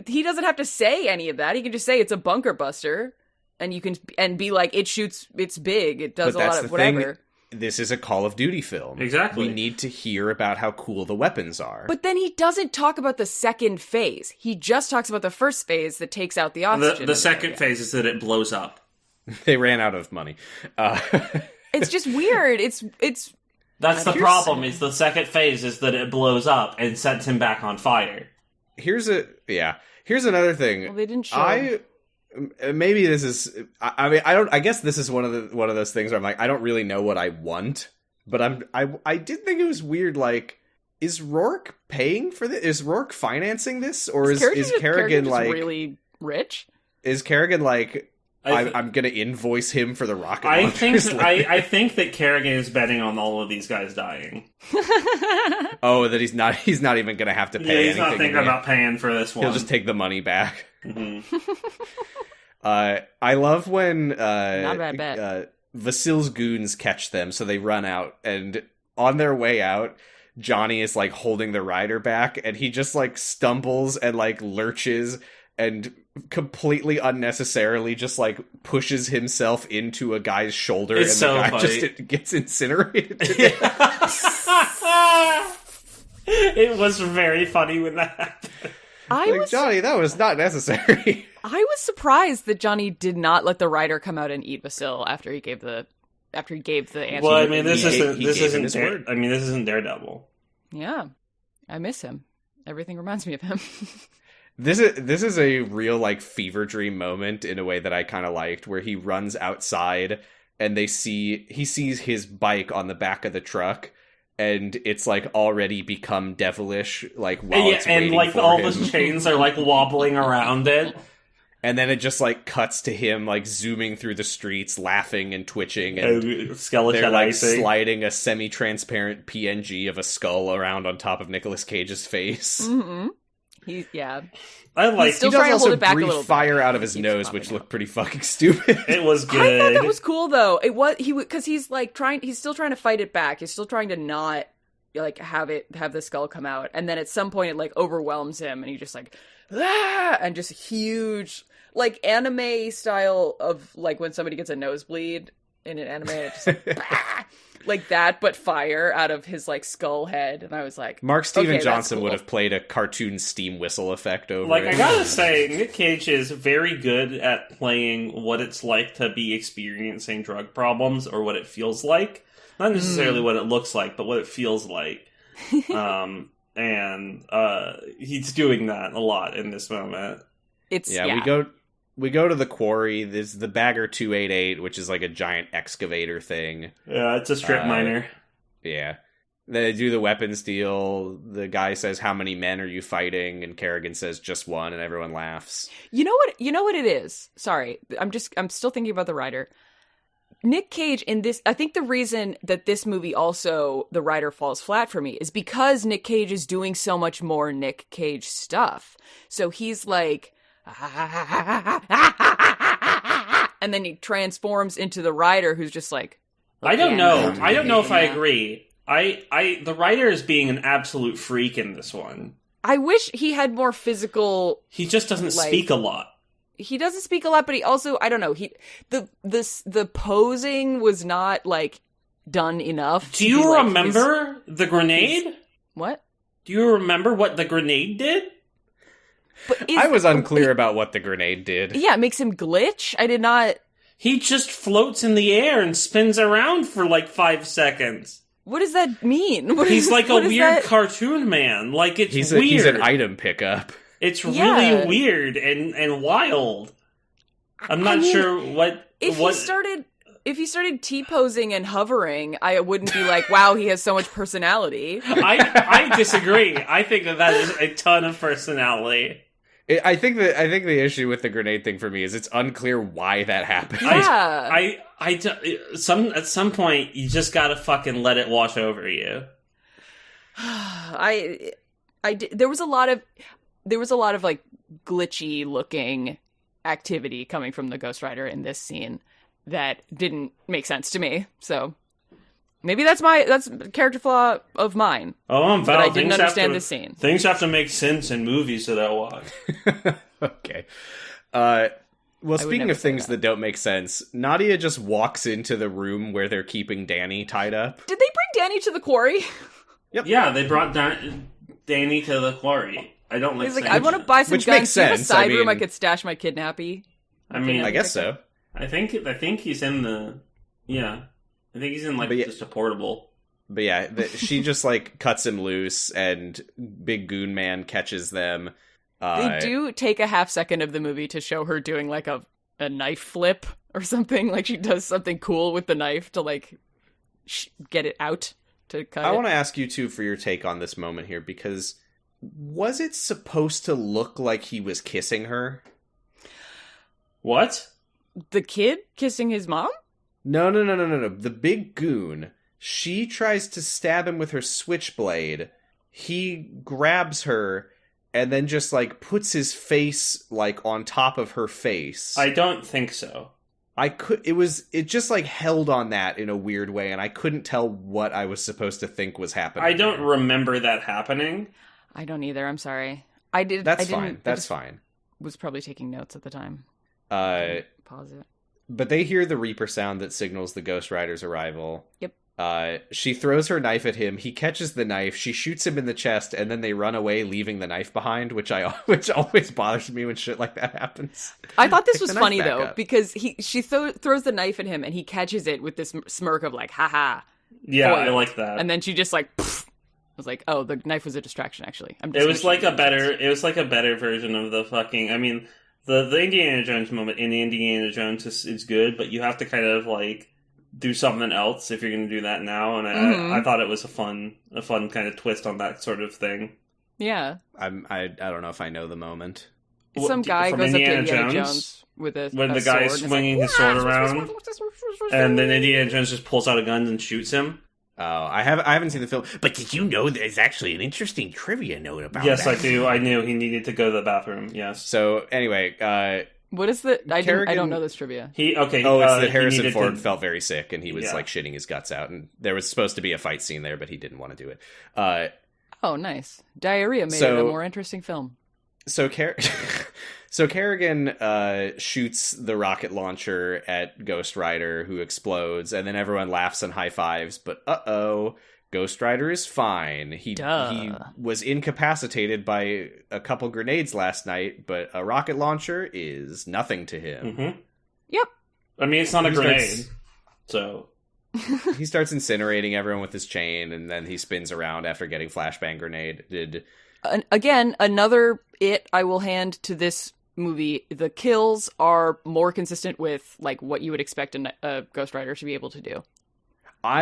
he doesn't have to say any of that. He can just say it's a bunker buster, and you can be like, it shoots, it's big, it does a lot of whatever. Thing, this is a Call of Duty film. Exactly. We need to hear about how cool the weapons are. But then he doesn't talk about the second phase. He just talks about the first phase that takes out the oxygen. The second phase is that it blows up. They ran out of money. It's just weird. It's. That's the problem. Is the second phase is that it blows up and sets him back on fire. Here's another thing. Well, they didn't show. Maybe this is. I mean, I don't. I guess this is one of those things where I'm like, I don't really know what I want, but I did think it was weird. Is Rourke paying for this? Is Rourke financing this, or is Kerrigan really rich? Is Kerrigan I'm gonna invoice him for the rocket launchers? I think that Kerrigan is betting on all of these guys dying. Oh, that he's not even gonna have to pay. Yeah, he's not thinking about paying for this one. He'll just take the money back. Mm-hmm. I love when not a bad bet. Vasile's goons catch them, so they run out, and on their way out, Johnny is holding the rider back, and he just stumbles and lurches and completely unnecessarily just pushes himself into a guy's shoulder, it's and so the guy funny. just gets incinerated. It was very funny when that happened. Johnny, that was not necessary. I was surprised that Johnny did not let the rider come out and eat Vasile after he gave the answer. Well, I mean, this isn't Daredevil. Yeah, I miss him. Everything reminds me of him. This is a real fever dream moment in a way that I kind of liked, where he runs outside and he sees his bike on the back of the truck, and it's already become devilish while it's waiting for all him. the chains are wobbling around it, And then it just, like, cuts to him, like, zooming through the streets, laughing and twitching, and skeleton they're, like, icing. sliding a semi-transparent PNG of a skull around on top of Nicolas Cage's face. Mm-hmm. I like. He's still he does trying to also hold it back a breathe little bit. fire out of He his keeps nose, popping which out. looked pretty fucking stupid. It was good. I thought that was cool though. It was because he's like he's still trying to fight it back. He's still trying to not like have the skull come out, and then at some point it like overwhelms him, and he just like and just huge like anime style of like when somebody gets a nosebleed in an anime, and it just like that, but fire out of his like skull head, and I was like, Mark Steven okay, Johnson cool. would have played a cartoon steam whistle effect over Like, it. I gotta say, Nick Cage is very good at playing what it's like to be experiencing drug problems, or what it feels like. Not necessarily what it looks like, but what it feels like. And he's doing that a lot in this moment. We go to the quarry. There's the Bagger 288, which is like a giant excavator thing. Yeah, it's a strip miner. Yeah. They do the weapons deal. The guy says, "How many men are you fighting?" And Kerrigan says, "Just one," and everyone laughs. You know what it is? Sorry. I'm still thinking about the writer. Nick Cage in this, I think the reason that this movie also, the writer falls flat for me, is because Nick Cage is doing so much more Nick Cage stuff. So he's like, and then he transforms into the writer who's just like, I don't know if I agree. The writer is being an absolute freak in this one. I wish he had more physical. He just doesn't speak a lot. He doesn't speak a lot, but he also, I don't know, the posing was not like done enough. Do you remember the grenade? What? Do you remember what the grenade did? But I was unclear about what the grenade did. Yeah, it makes him glitch. I did not. He just floats in the air and spins around for like 5 seconds. What does that mean? He's like a weird cartoon man. Like, it's weird. He's an item pickup. It's really weird and wild. I'm not sure what... If he started T-posing and hovering, I wouldn't be like, wow, he has so much personality. I disagree. I think that is a ton of personality. I think the issue with the grenade thing for me is it's unclear why that happened. Yeah. At some point, you just gotta fucking let it wash over you. There was a lot of like glitchy looking activity coming from the Ghost Rider in this scene that didn't make sense to me. So maybe that's a character flaw of mine. Oh, I'm But I didn't understand this scene. Things have to make sense in movies that I watch. Okay. Well, speaking of things that don't make sense, Nadia just walks into the room where they're keeping Danny tied up. Did they bring Danny to the quarry? Yep. Yeah, they brought Danny to the quarry. I don't like. He's like, I want to buy some Which guns. makes Do you have a sense. side I room I mean- could stash my kidnappy? I mean, I guess so. I think he's in the. Yeah, I think he's in like just a portable. But yeah, she just like cuts him loose, and Big Goon Man catches them. They do take a half second of the movie to show her doing like a knife flip or something. Like she does something cool with the knife to like get it out to cut I it. want to ask you too for your take on this moment here, because was it supposed to look like he was kissing her? What? The kid kissing his mom? No. The Big Goon. She tries to stab him with her switchblade. He grabs her and then just like puts his face like on top of her face. I don't think so. It just like held on that in a weird way, and I couldn't tell what I was supposed to think was happening. I don't remember that happening. I don't either. I'm sorry. That's fine. Was probably taking notes at the time. Pause it. But they hear the Reaper sound that signals the Ghost Rider's arrival. Yep. She throws her knife at him. He catches the knife. She shoots him in the chest, and then they run away, leaving the knife behind, which always bothers me when shit like that happens. I thought this was the knife funny back though, up. because she throws the knife at him, and he catches it with this smirk of like, haha. Yeah, foiled. I like that. And then she just like, pfft. I was like, oh, the knife was a distraction. Actually, It was like a better version of the fucking. I mean, the Indiana Jones moment in Indiana Jones is good, but you have to kind of like do something else if you're going to do that now. And I thought it was a fun kind of twist on that sort of thing. Yeah. I don't know if I know the moment. some guy from goes up to Indiana Indiana Jones? Jones with a When the sword, guy's and it's swinging his sword around, and then Indiana Jones just pulls out a gun and shoots him. Oh, I haven't seen the film, but did you know there's actually an interesting trivia note about Yes, that? I do. I knew he needed to go to the bathroom. Yes. So anyway, What is the? I Kerrigan- don't know this trivia. it's that Harrison Ford felt very sick and he was like shitting his guts out, and there was supposed to be a fight scene there, but he didn't want to do it. Oh, nice. Diarrhea made it a more interesting film. So Kerrigan shoots the rocket launcher at Ghost Rider, who explodes, and then everyone laughs and high fives. But Ghost Rider is fine. He was incapacitated by a couple grenades last night, but a rocket launcher is nothing to him. Mm-hmm. Yep. I mean, it's not a grenade, so he starts incinerating everyone with his chain, and then he spins around after getting flashbang grenaded. Again, another I will hand to this movie. The kills are more consistent with like what you would expect a Ghost Rider to be able to do.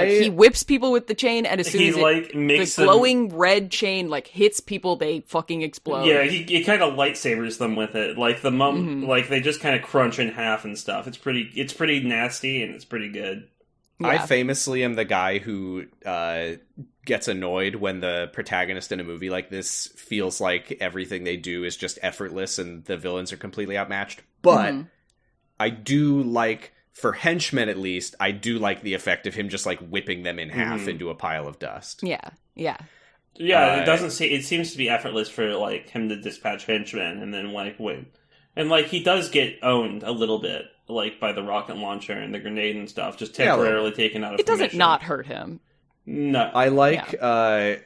He whips people with the chain, and as soon as the glowing red chain like hits people, they fucking explode. Yeah, he kind of lightsabers them with it. Like like they just kind of crunch in half and stuff. It's pretty nasty and it's pretty good. Yeah. I famously am the guy who gets annoyed when the protagonist in a movie like this feels like everything they do is just effortless and the villains are completely outmatched. But I do like, for henchmen at least, I do like the effect of him just like whipping them in half into a pile of dust. Yeah. It seems to be effortless for like him to dispatch henchmen and then like win. And like he does get owned a little bit, like by the rocket launcher and the grenade and stuff, just temporarily taken out of it doesn't not hurt him. No. I like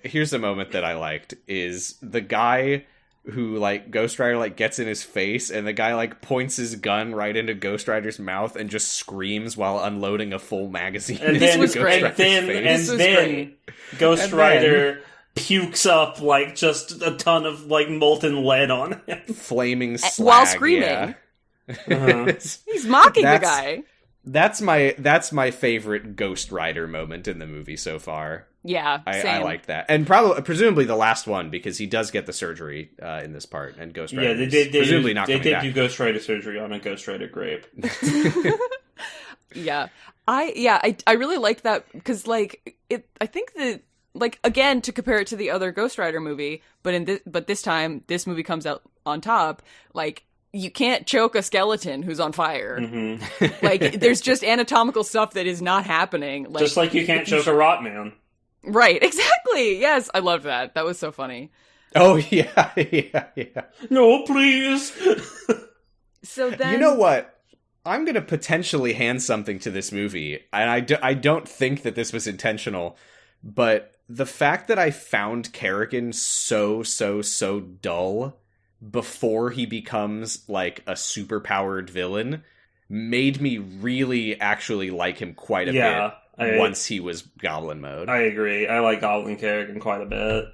here's a moment that I liked is the guy who like Ghost Rider like gets in his face, and the guy like points his gun right into Ghost Rider's mouth and just screams while unloading a full magazine. And then Ghost Rider pukes up like just a ton of like molten lead on him, flaming slag, while screaming. Yeah. He's mocking the guy. That's my favorite Ghost Rider moment in the movie so far. Yeah, I like that, and presumably the last one, because he does get the surgery in this part, and Ghost Rider. Yeah, they presumably not. They did do Ghost Rider surgery on a Ghost Rider grape. Yeah, I really liked that because like I think that like again to compare it to the other Ghost Rider movie, but this time this movie comes out on top. Like you can't choke a skeleton who's on fire. Mm-hmm. Like there's just anatomical stuff that is not happening. Like, just like you can't choke a rot man. Right, exactly. Yes, I loved that. That was so funny. Oh, yeah. No, please. So then... You know what? I'm going to potentially hand something to this movie, and I don't think that this was intentional, but the fact that I found Kerrigan so dull before he becomes, like, a super-powered villain made me really actually like him quite a bit. Once he was Goblin mode. I agree. I like Goblin Kerrigan quite a bit.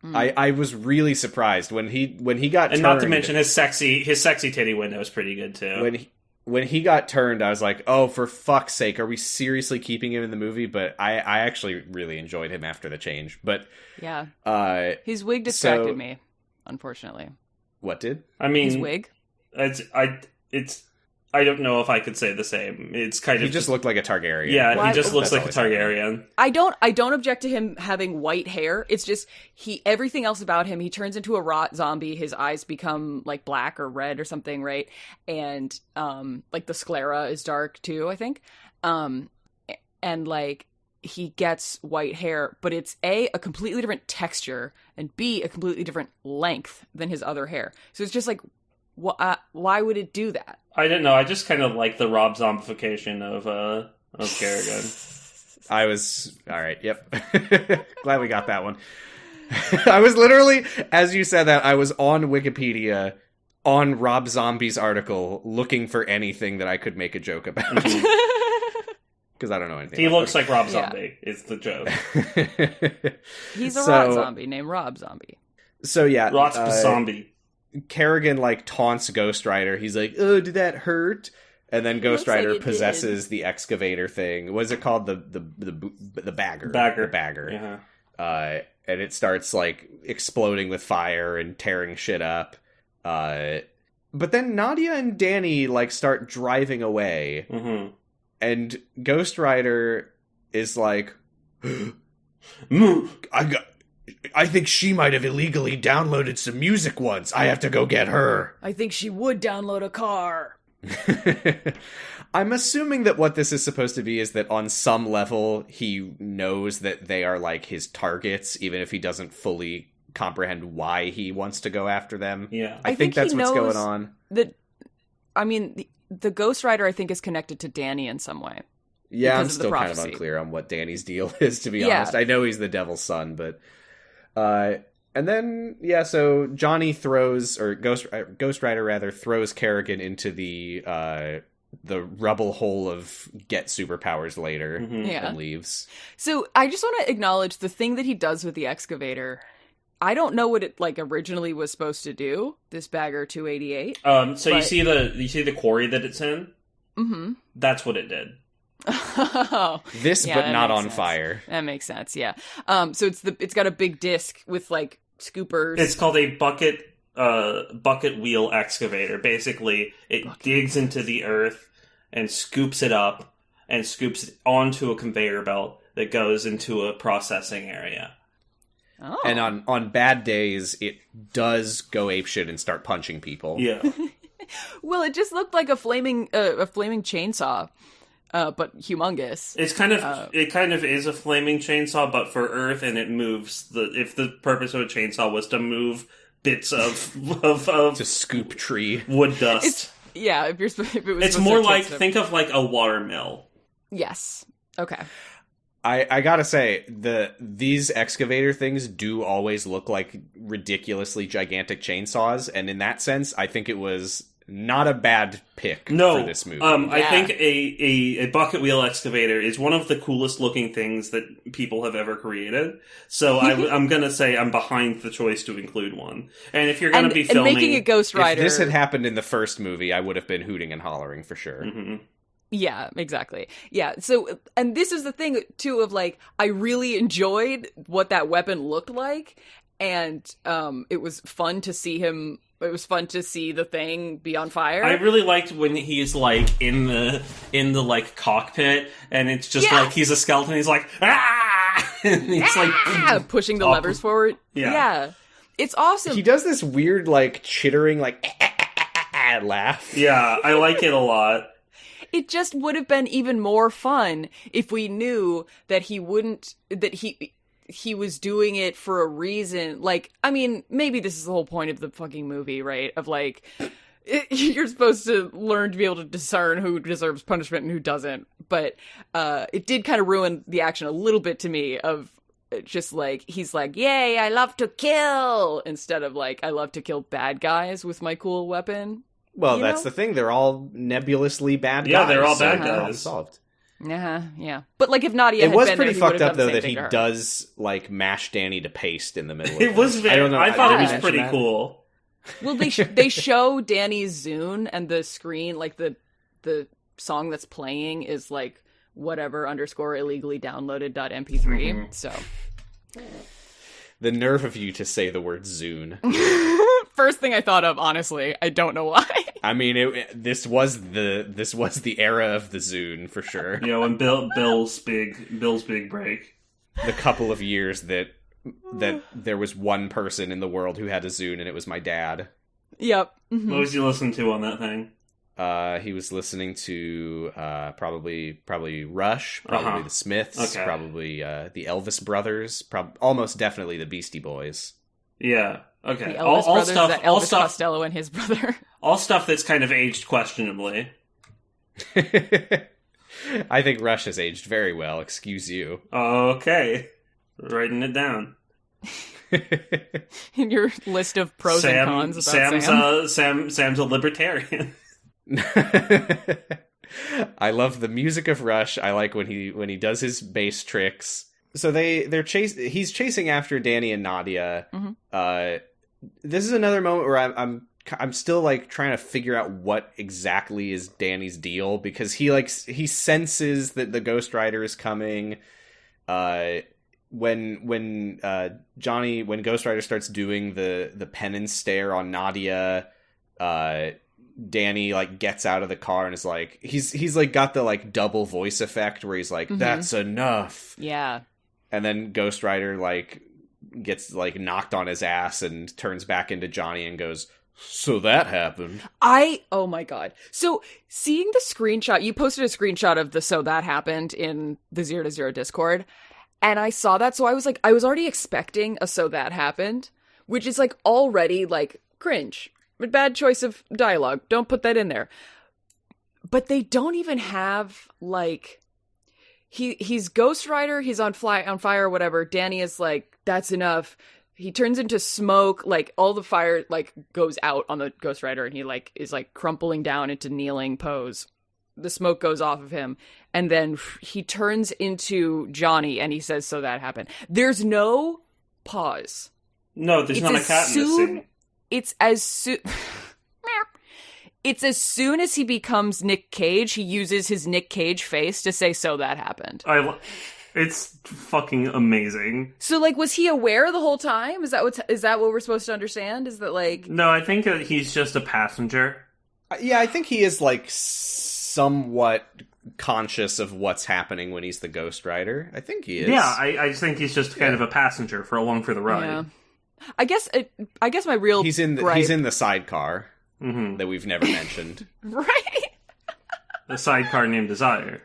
I was really surprised when he got and turned. Not to mention his sexy titty window is pretty good too. When he got turned, I was like, oh, for fuck's sake, are we seriously keeping him in the movie? But I actually really enjoyed him after the change. But yeah, his wig distracted me, unfortunately. What did? I mean, his wig. I don't know if I could say the same. It's kind of... He just looked like a Targaryen. Yeah, he just looks like a Targaryen. I don't object to him having white hair. It's just everything else about him, he turns into a rot zombie. His eyes become like black or red or something, right? And like the sclera is dark too, I think. And like he gets white hair, but it's a completely different texture, and B, a completely different length than his other hair. So it's just like, why would it do that? I don't know. I just kind of like the Rob zombification of Kerrigan. I was all right. Yep. Glad we got that one. I was literally, as you said that, I was on Wikipedia on Rob Zombie's article looking for anything that I could make a joke about. Because I don't know anything. He looks like Rob Zombie. Is the joke. He's a rot zombie named Rob Zombie. So yeah, Rot Zombie. Kerrigan like taunts Ghost Rider. He's like, "Oh, did that hurt?" And then Ghost Rider possesses the excavator thing. What is it called? The bagger. The bagger. Yeah. And it starts like exploding with fire and tearing shit up. But then Nadia and Danny, like, start driving away. Mm-hmm. And Ghost Rider is like, I think she might have illegally downloaded some music once. I have to go get her. I think she would download a car. I'm assuming that what this is supposed to be is that on some level he knows that they are like his targets, even if he doesn't fully comprehend why he wants to go after them. Yeah. I think that's what's going on. The Ghost Rider, I think, is connected to Danny in some way. Yeah, I'm still kind of unclear on what Danny's deal is, to be honest. I know he's the devil's son, but... and then, so Johnny throws, or Ghost Rider, rather, throws Kerrigan into the rubble hole of get superpowers later, and leaves. So, I just want to acknowledge the thing that he does with the excavator. I don't know what it, like, originally was supposed to do, this Bagger 288. So you see the quarry that it's in? Mm-hmm. That's what it did. Oh, but not on fire. That makes sense. Yeah. So it's got a big disc with like scoopers. It's called a bucket wheel excavator. Basically, it digs into the earth and scoops it up and scoops it onto a conveyor belt that goes into a processing area. Oh. And on bad days, it does go apeshit and start punching people. Yeah. Well, it just looked like a flaming chainsaw. But humongous. It kind of is a flaming chainsaw, but for Earth, and it moves. If the purpose of a chainsaw was to move bits of to scoop tree wood dust. It's more like think of like a water mill. Yes. Okay. I gotta say, these excavator things do always look like ridiculously gigantic chainsaws, and in that sense, I think it was not a bad pick for this movie. I think a bucket wheel excavator is one of the coolest looking things that people have ever created. So I'm going to say I'm behind the choice to include one. And if you're going to be filming... And making a Ghost Rider... If this had happened in the first movie, I would have been hooting and hollering for sure. Mm-hmm. Yeah, exactly. Yeah, so, and this is the thing, too, of, like, I really enjoyed what that weapon looked like, and it was fun to see him... It was fun to see the thing be on fire. I really liked when he's like in the like cockpit, and it's just like he's a skeleton. He's like and he's like pushing the levers forward. Yeah, it's awesome. He does this weird like chittering like laugh. Yeah, I like it a lot. It just would have been even more fun if we knew that he was doing it for a reason. Like, I mean, maybe this is the whole point of the fucking movie, right? Of like, you're supposed to learn to be able to discern who deserves punishment and who doesn't. But it did kind of ruin the action a little bit to me of just like, he's like, yay, I love to kill, instead of like, I love to kill bad guys with my cool weapon. Well, that's the thing. They're all nebulously bad guys. Yeah, they're all bad guys. Solved. Yeah. But like if Nadia it had was been pretty there, fucked up though that he does like mash Danny to paste in the middle of it. Was very, I don't know. I thought it was pretty cool. Well, they show Danny's Zune, and the screen, like the song that's playing is like whatever _ illegally downloaded.mp3. Mm-hmm. So the nerve of you to say the word Zune. First thing I thought of, honestly, I don't know why. I mean, this was the era of the Zune for sure. You know, when Bill's big break. The couple of years that there was one person in the world who had a Zune, and it was my dad. Yep. Mm-hmm. What was he listening to on that thing? He was listening to probably Rush, probably the Smiths, probably the Elvis Brothers, almost definitely the Beastie Boys. Yeah. Okay. The Elvis Brothers, stuff, Elvis Costello and his brother. All stuff that's kind of aged questionably. I think Rush has aged very well. Excuse you. Okay. Writing it down. In your list of pros and cons about Sam's a libertarian. I love the music of Rush. I like when he does his bass tricks. So he's chasing after Danny and Nadia. Mm-hmm. This is another moment where I'm still like trying to figure out what exactly is Danny's deal, because he senses that the Ghost Rider is coming. When Ghost Rider starts doing the penance stare on Nadia, Danny like gets out of the car and is like, he's like got the like double voice effect where he's like, that's enough. Yeah. And then Ghost Rider like gets like knocked on his ass and turns back into Johnny and goes, so that happened. Oh my god. So seeing the screenshot, you posted a screenshot of the So That Happened in the 0 to 0 Discord. And I saw that. So I was like, I was already expecting a So That Happened, which is like already like cringe. A bad choice of dialogue. Don't put that in there. But they don't even have like, he's Ghost Rider. He's on fire or whatever. Danny is like, that's enough. He turns into smoke, like all the fire like goes out on the Ghost Rider and he like is like crumpling down into kneeling pose. The smoke goes off of him and then he turns into Johnny and he says, so that happened. There's no pause. No, there's not a cat in this scene. It's as soon as he becomes Nick Cage, he uses his Nick Cage face to say, so that happened. It's fucking amazing. So, like, was he aware the whole time? Is that what we're supposed to understand? Is that, like... No, I think that he's just a passenger. Yeah, I think he is, like, somewhat conscious of what's happening when he's the Ghost Rider. I think he is. Yeah, I just think he's just kind of a passenger along for the ride. Yeah. I guess my real he's in the sidecar that we've never mentioned. Right? The sidecar named Desire.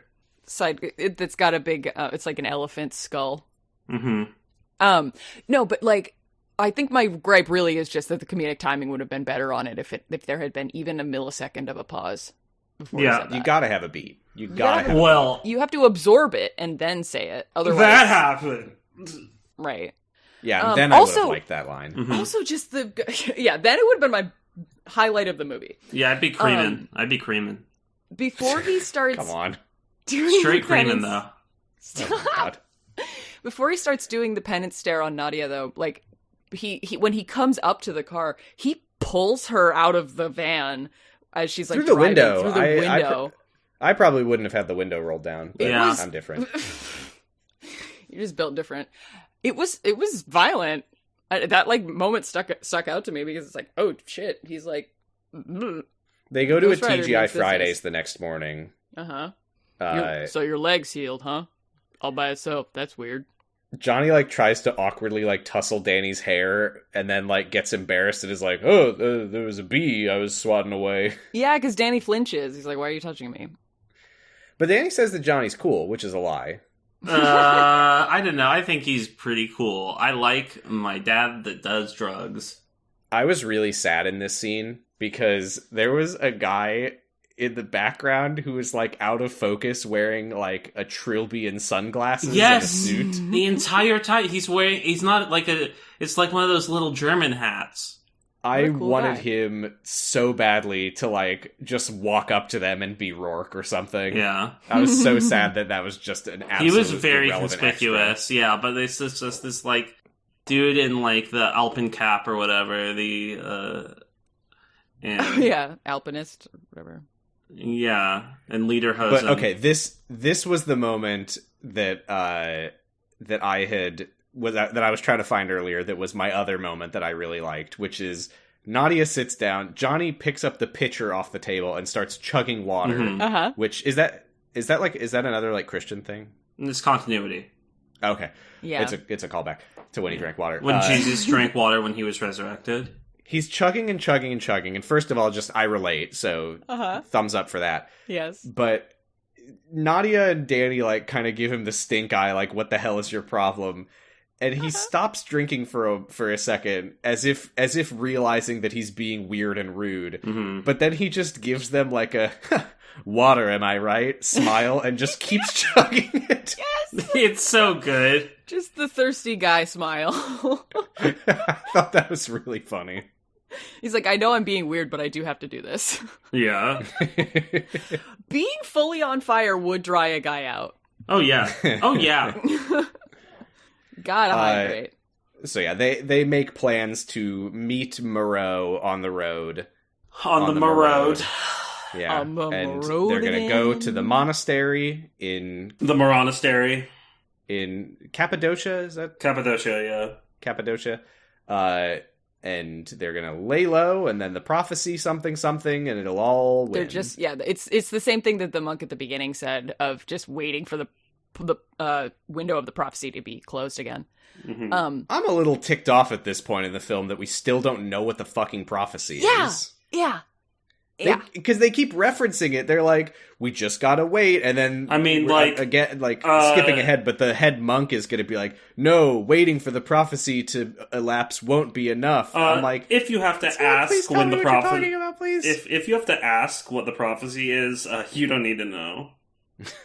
That's got a big it's like an elephant skull. Mm-hmm. No, but like I think my gripe really is just that the comedic timing would have been better on it if there had been even a millisecond of a pause before he said that. You gotta have a beat. You have to absorb it and then say it. Otherwise that happened. Right. Yeah, then I would have liked that line. Mm-hmm. Also just then it would have been my highlight of the movie. Yeah, I'd be creaming. Before he starts Come on. Straight creaming, though. Stop. Before he starts doing the penance stare on Nadia, though, like, he when he comes up to the car, he pulls her out of the van as she's, like, through the window. Through the window. I probably wouldn't have had the window rolled down, but I'm different. You're just built different. It was violent. That, like, moment stuck out to me because it's like, oh, shit. He's like... They go to a TGI Fridays the next morning. Uh-huh. So your leg's healed, huh? All by itself. That's weird. Johnny, like, tries to awkwardly, like, tussle Danny's hair and then, like, gets embarrassed and is like, oh, there was a bee I was swatting away. Yeah, because Danny flinches. He's like, why are you touching me? But Danny says that Johnny's cool, which is a lie. I don't know. I think he's pretty cool. I like my dad that does drugs. I was really sad in this scene because there was a guy in the background who was like out of focus wearing like a trilby and sunglasses and a suit. The entire time he's not like it's like one of those little German hats. I wanted him so badly to like just walk up to them and be Rourke or something. Yeah. I was so sad that was just an absolute He was very conspicuous, extra. Yeah, but it's just this like dude in like the Alpen cap or whatever, yeah, alpinist or whatever. Yeah, and Lederhosen. But okay, this was the moment that I was trying to find earlier. That was my other moment that I really liked, which is Nadia sits down. Johnny picks up the pitcher off the table and starts chugging water. Mm-hmm. Uh-huh. Which is that another like Christian thing? It's continuity. Okay, yeah, it's a callback to when he drank water. When Jesus drank water when he was resurrected. He's chugging and chugging and chugging. And first of all, just I relate. So thumbs up for that. Yes. But Nadia and Danny like kind of give him the stink eye. Like, what the hell is your problem? And he stops drinking for a second, as if realizing that he's being weird and rude. Mm-hmm. But then he just gives them like a water, am I right? Smile and just keeps chugging it. Yes, it's so good. Just the thirsty guy smile. I thought that was really funny. He's like, I know I'm being weird, but I do have to do this. Yeah. Being fully on fire would dry a guy out. Oh yeah. Oh yeah. Gotta hydrate. So yeah, they make plans to meet Moreau on the road. On the Moreau. Yeah, and they're gonna go to the monastery in the monastery in Cappadocia. Is that Cappadocia? Yeah, Cappadocia. and they're gonna lay low, and then the prophecy something, and it'll all win. They're just, it's the same thing that the monk at the beginning said of just waiting for the window of the prophecy to be closed again. Mm-hmm. I'm a little ticked off at this point in the film that we still don't know what the fucking prophecy is. Yeah. Because they keep referencing it. They're like, we just gotta wait, and then skipping ahead, but the head monk is gonna be like, no, waiting for the prophecy to elapse won't be enough. I'm like, if you have to ask when the prophecy, please. If you have to ask what the prophecy is, you don't need to know.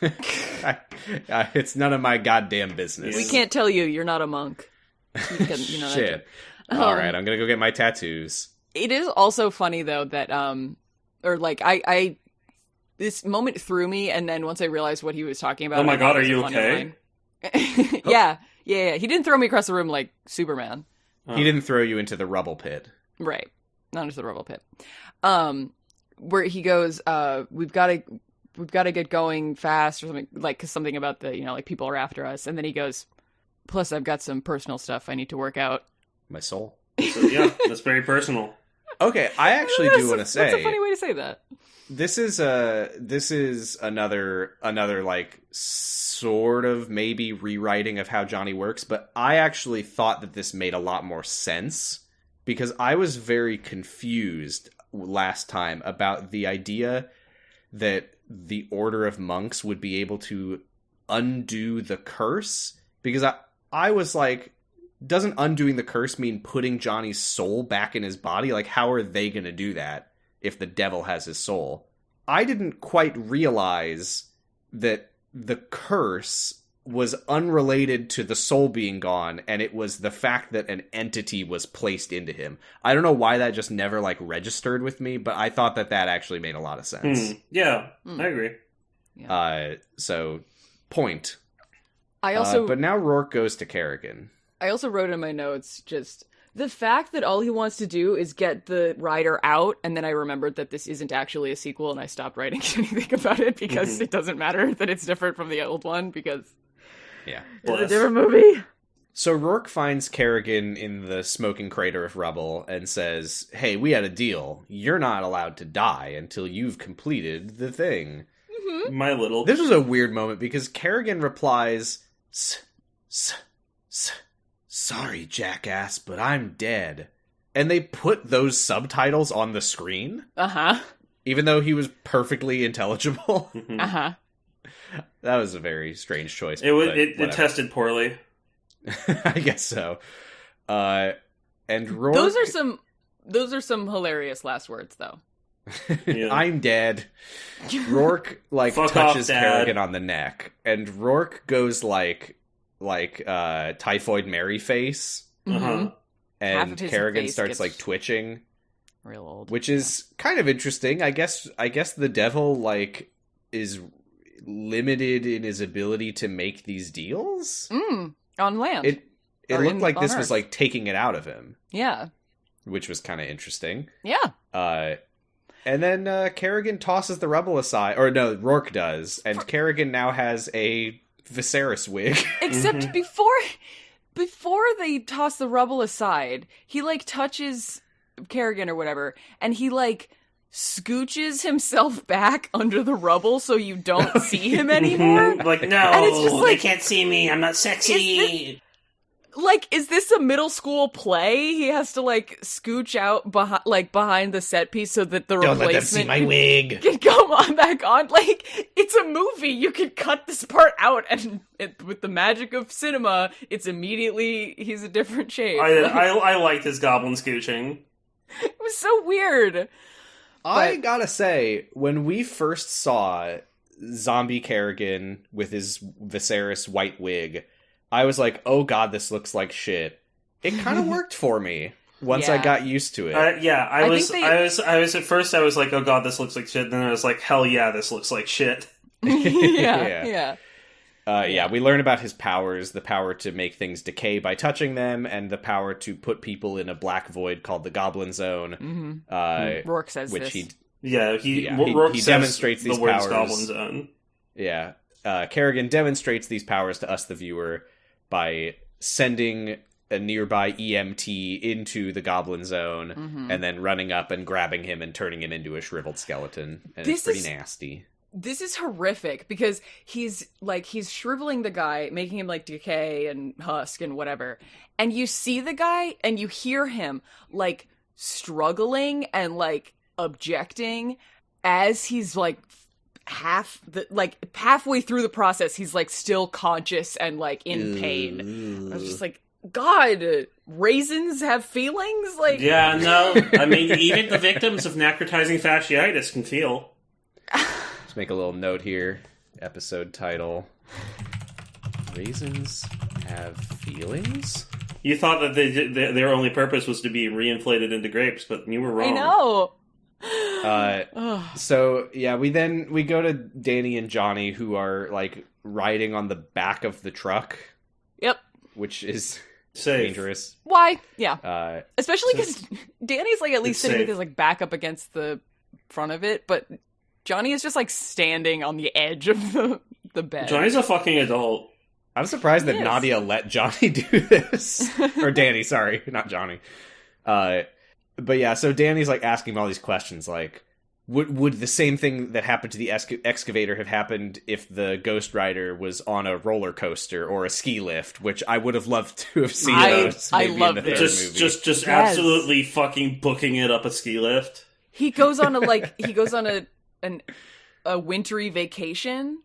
It's none of my goddamn business. We can't tell you. You're not a monk. Shit. All right, I'm gonna go get my tattoos. It is also funny though that I this moment threw me, and then once I realized what he was talking about, oh my god, are you okay? Yeah. He didn't throw me across the room like Superman. He didn't throw you into the rubble pit, right? Not into the rubble pit. Where he goes, we've got to get going fast or something, like, cause something about the, like, people are after us. And then he goes, plus I've got some personal stuff I need to work out. My soul. So, yeah, that's very personal. Okay, I actually do want to say, that's a funny way to say that. This is another like sort of maybe rewriting of how Johnny works, but I actually thought that this made a lot more sense because I was very confused last time about the idea that the Order of Monks would be able to undo the curse, because I was like, doesn't undoing the curse mean putting Johnny's soul back in his body? Like, how are they going to do that if the devil has his soul? I didn't quite realize that the curse was unrelated to the soul being gone, and it was the fact that an entity was placed into him. I don't know why that just never, like, registered with me, but I thought that actually made a lot of sense. Yeah, I agree. Yeah. So, point. I also... but now Rourke goes to Kerrigan. I also wrote in my notes just the fact that all he wants to do is get the rider out, and then I remembered that this isn't actually a sequel, and I stopped writing anything about it because it doesn't matter that it's different from the old one, because it's a different movie. So Rourke finds Kerrigan in the smoking crater of rubble and says, hey, we had a deal. You're not allowed to die until you've completed the thing. Mm-hmm. This was a weird moment because Kerrigan replies, sorry, jackass, but I'm dead. And they put those subtitles on the screen? Uh-huh. Even though he was perfectly intelligible? Uh-huh. That was a very strange choice. It tested poorly. I guess so. And Rourke... Those are some hilarious last words, though. Yeah. I'm dead. Rourke, touches Kerrigan on the neck. And Rourke goes, like Typhoid Mary face. Mm-hmm. And Kerrigan starts, twitching. Real old. Which is kind of interesting. I guess the devil, is limited in his ability to make these deals? On land. It looked like this was, taking it out of him. Yeah. Which was kind of interesting. Yeah. And then Kerrigan tosses the rubble aside. Or no, Rourke does. And Kerrigan now has a Viserys wig. Except before they toss the rubble aside, he touches Kerrigan or whatever, and he scooches himself back under the rubble so you don't see him anymore. No, and it's just they can't see me. I'm not sexy. Is this a middle school play? He has to scooch out behind the set piece so that the don't replacement let them see my wig can come on back on. It's a movie. You can cut this part out, and with the magic of cinema, it's immediately he's a different shape. I liked his goblin scooching. It was so weird. I gotta say, when we first saw zombie Kerrigan with his Viserys white wig, I was like, oh god, this looks like shit. It kind of worked for me once I got used to it. I was at first I was like, oh god, this looks like shit. Then I was like, hell yeah, this looks like shit. Yeah. We learn about his powers, the power to make things decay by touching them, and the power to put people in a black void called the Goblin Zone. Mm-hmm. Rourke says which this. He demonstrates these powers. Goblin Zone. Yeah. Kerrigan demonstrates these powers to us, the viewer, by sending a nearby EMT into the goblin zone, and then running up and grabbing him and turning him into a shriveled skeleton. And it's pretty nasty. This is horrific because he's shriveling the guy, making him like decay and husk and whatever. And you see the guy and you hear him like struggling and like objecting as he's like halfway through the process. He's like still conscious and like in pain. I was just like, God, raisins have feelings? Like, yeah, no. I mean, even the victims of necrotizing fasciitis can feel. Make a little note here. Episode title: Raisins Have Feelings? You thought that their only purpose was to be reinflated into grapes, but you were wrong. I know. So yeah, we go to Danny and Johnny, who are like riding on the back of the truck. Yep. Which is safe. Dangerous. Why? Yeah. Especially because Danny's like at least sitting safe. with his like back up against the front of it, but Johnny is just like standing on the edge of the bed. Johnny's a fucking adult. I'm surprised that Nadia let Johnny do this. Or Danny, sorry, not Johnny. But yeah, so Danny's like asking him all these questions, like, would the same thing that happened to the excavator have happened if the Ghost Rider was on a roller coaster or a ski lift? Which I would have loved to have seen those. I love this. Just yes. Absolutely fucking booking it up a ski lift. He goes on a wintry vacation,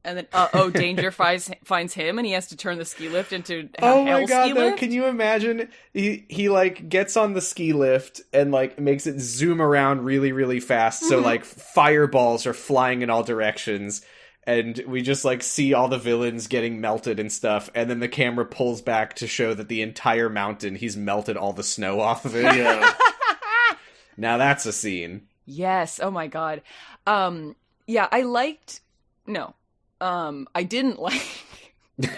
and then danger finds him, and he has to turn the ski lift into a oh my god! ski Though, lift? can you imagine? He like gets on the ski lift and like makes it zoom around really really fast, so like fireballs are flying in all directions, and we just like see all the villains getting melted and stuff, and then the camera pulls back to show that the entire mountain he's melted all the snow off of it. Yeah. Now that's a scene. Yes. Oh my god. Yeah, I didn't like.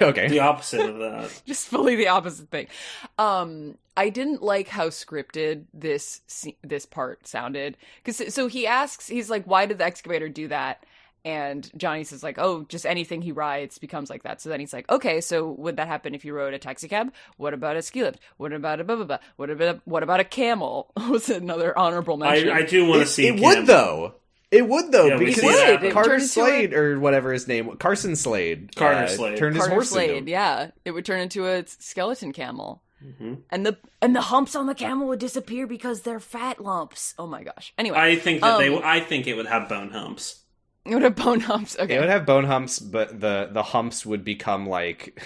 Okay. The opposite of that. Just fully the opposite thing. I didn't like how scripted this part sounded. So he's like, why did the excavator do that? And Johnny says like, oh, just anything he rides becomes like that. So then he's like, okay, so would that happen if you rode a taxi cab? What about a ski lift? What about a blah, blah, blah? What about a camel? Was another honorable mention. I do want to see it would though. It would though, yeah, because Carter Slade or whatever his name, Carson Slade, Carter Slade turned his horse Slade, into. Yeah, it would turn into a skeleton camel, and the humps on the camel would disappear because they're fat lumps. Oh my gosh! Anyway, I think that I think it would have bone humps. It would have bone humps. Okay, it would have bone humps, but the humps would become like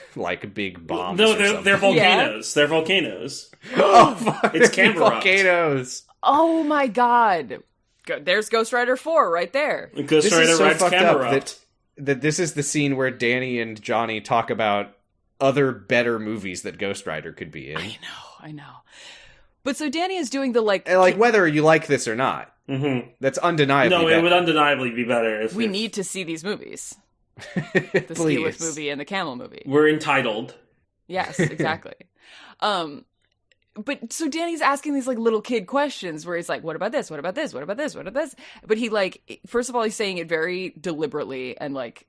big bombs. No, they're volcanoes. Yeah. They're volcanoes. Oh, fuck. It's Camber volcanoes. Oh my god! There's Ghost Rider 4 right there. Ghost Rider rides Camber that this is the scene where Danny and Johnny talk about other better movies that Ghost Rider could be in. I know. But so Danny is doing the like whether you like this or not. Mm-hmm. That's undeniably No, better. it would undeniably be better if we need to see these movies. The The ski lift movie and the camel movie. We're entitled. Yes, exactly. But so Danny's asking these like little kid questions where he's like, what about this? What about this? What about this? What about this? But he like, first of all, he's saying it very deliberately and like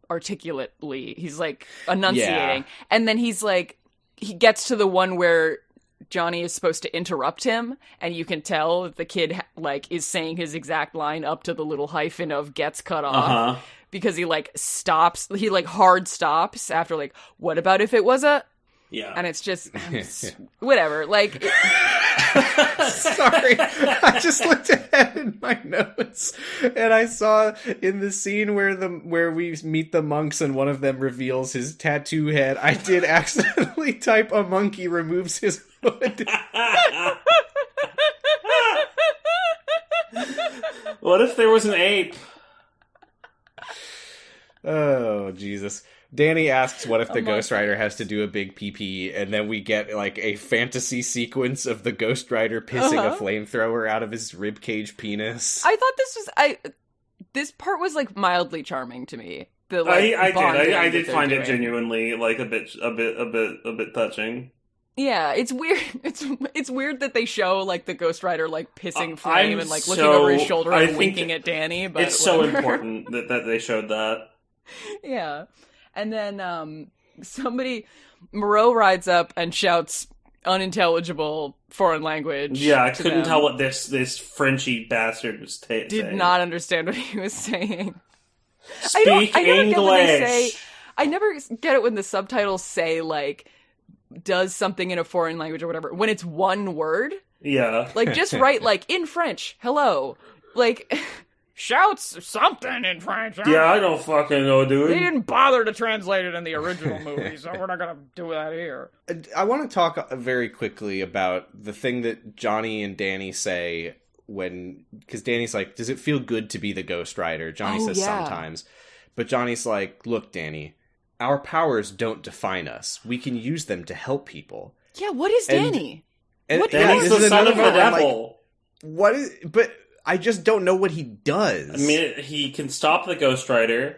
articulately. He's like enunciating. Yeah. And then he's like, he gets to the one where Johnny is supposed to interrupt him, and you can tell that the kid like is saying his exact line up to the little hyphen of gets cut off because he like stops. He like hard stops after like, what about if it was a... Yeah. And it's just whatever. Like, sorry, I just looked ahead in my notes and I saw in the scene where we meet the monks and one of them reveals his tattoo head. I did accidentally type a monkey removes his hood. What if there was an ape? Oh, Jesus. Danny asks what if the Ghost Rider has to do a big pee-pee, and then we get like a fantasy sequence of the Ghost Rider pissing a flamethrower out of his ribcage penis. I thought this part was like mildly charming to me. The, like, I did find it genuinely like a bit touching. Yeah, it's weird. It's weird that they show like the Ghost Rider like pissing flame and like looking over his shoulder and winking at Danny. But it's so important that they showed that. Yeah. And then Moreau rides up and shouts unintelligible foreign language. Yeah, I to couldn't them. tell what this Frenchy bastard was saying. Did not understand what he was saying. Speak I never English. get when they say. I never get it when the subtitles say like does something in a foreign language or whatever when it's one word. Yeah. Like just write like in French, hello. Like shouts something in French. Yeah, I don't fucking know, dude. They didn't bother to translate it in the original movie, so we're not gonna do that here. I want to talk very quickly about the thing that Johnny and Danny say because Danny's like, does it feel good to be the Ghost Rider? Johnny says sometimes. But Johnny's like, look, Danny, our powers don't define us. We can use them to help people. Yeah, what is Danny? Danny's the son of the devil. But I just don't know what he does. I mean, he can stop the Ghost Rider,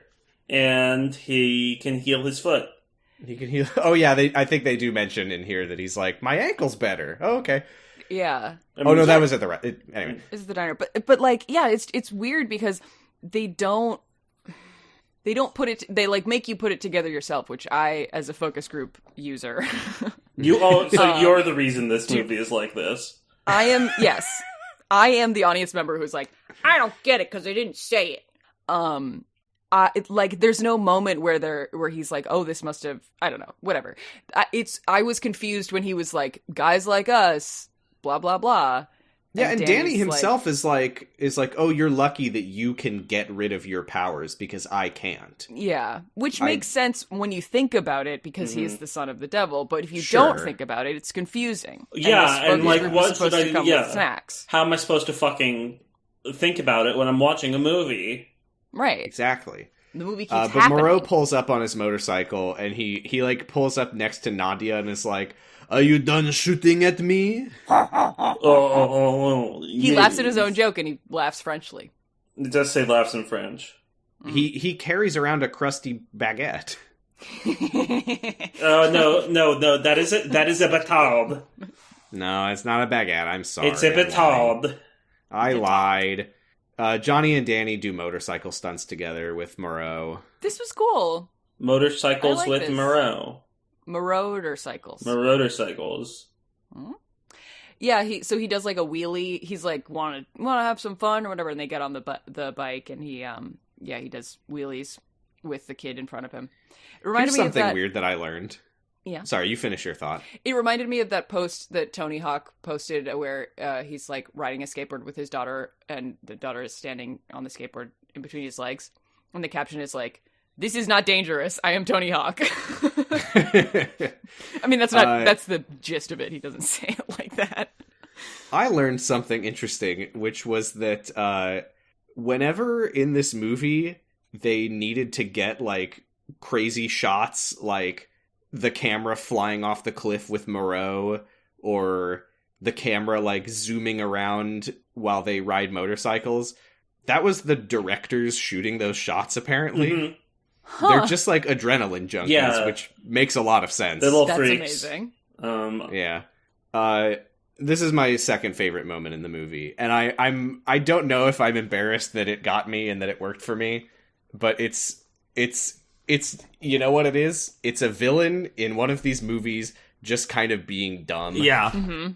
and he can heal his foot. He can heal. Oh yeah, I think they do mention in here that he's like, my ankle's better. Oh, okay. Yeah. I mean, that was at the anyway. This is the diner, but like, yeah, it's weird because they don't put it. They like make you put it together yourself, which I, as a focus group user, So you're the reason this movie is like this. I am. Yes, I am the audience member who's like, I don't get it because they didn't say it. Like, there's no moment where he's like, oh, this must have, I don't know, whatever. I was confused when he was like, guys like us, blah blah blah. Yeah, and Danny himself is like, oh, you're lucky that you can get rid of your powers because I can't. Yeah, which makes sense when you think about it because he is the son of the devil. But if you Sure. don't think about it, it's confusing. Yeah, and like, what should I do? Yeah, snacks. How am I supposed to fucking think about it when I'm watching a movie? Right. Exactly. The movie keeps But happening. Moreau pulls up on his motorcycle and he like pulls up next to Nadia and is like, "Are you done shooting at me?" He laughs at his own joke and he laughs Frenchly. It does say laughs in French. He carries around a crusty baguette. No, that is a batard. No, it's not a baguette. I'm sorry. It's a batard. I lied. Johnny and Danny do motorcycle stunts together with Moreau. This was cool. Motorcycles like with this. Moreau. Motorcycles. Motorcycles. Yeah, he does like a wheelie. He's like want to have some fun or whatever, and they get on the bike, and he does wheelies with the kid in front of him. It reminded Here's me something of that, weird that I learned. Yeah. Sorry, you finish your thought. It reminded me of that post that Tony Hawk posted where he's like riding a skateboard with his daughter, and the daughter is standing on the skateboard in between his legs, and the caption is like, "This is not dangerous. I am Tony Hawk." I mean, that's the gist of it. He doesn't say it like that. I learned something interesting, which was that whenever in this movie they needed to get like crazy shots, like the camera flying off the cliff with Moreau, or the camera like zooming around while they ride motorcycles, that was the directors shooting those shots, apparently. Mm-hmm. Huh. They're just like adrenaline junkies, which makes a lot of sense. They're little That's freaks. amazing. Yeah. This is my second favorite moment in the movie, and I don't know if I'm embarrassed that it got me and that it worked for me, but it's you know what it is? It's a villain in one of these movies just kind of being dumb. Yeah. Mm-hmm.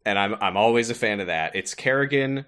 And I'm always a fan of that. It's Kerrigan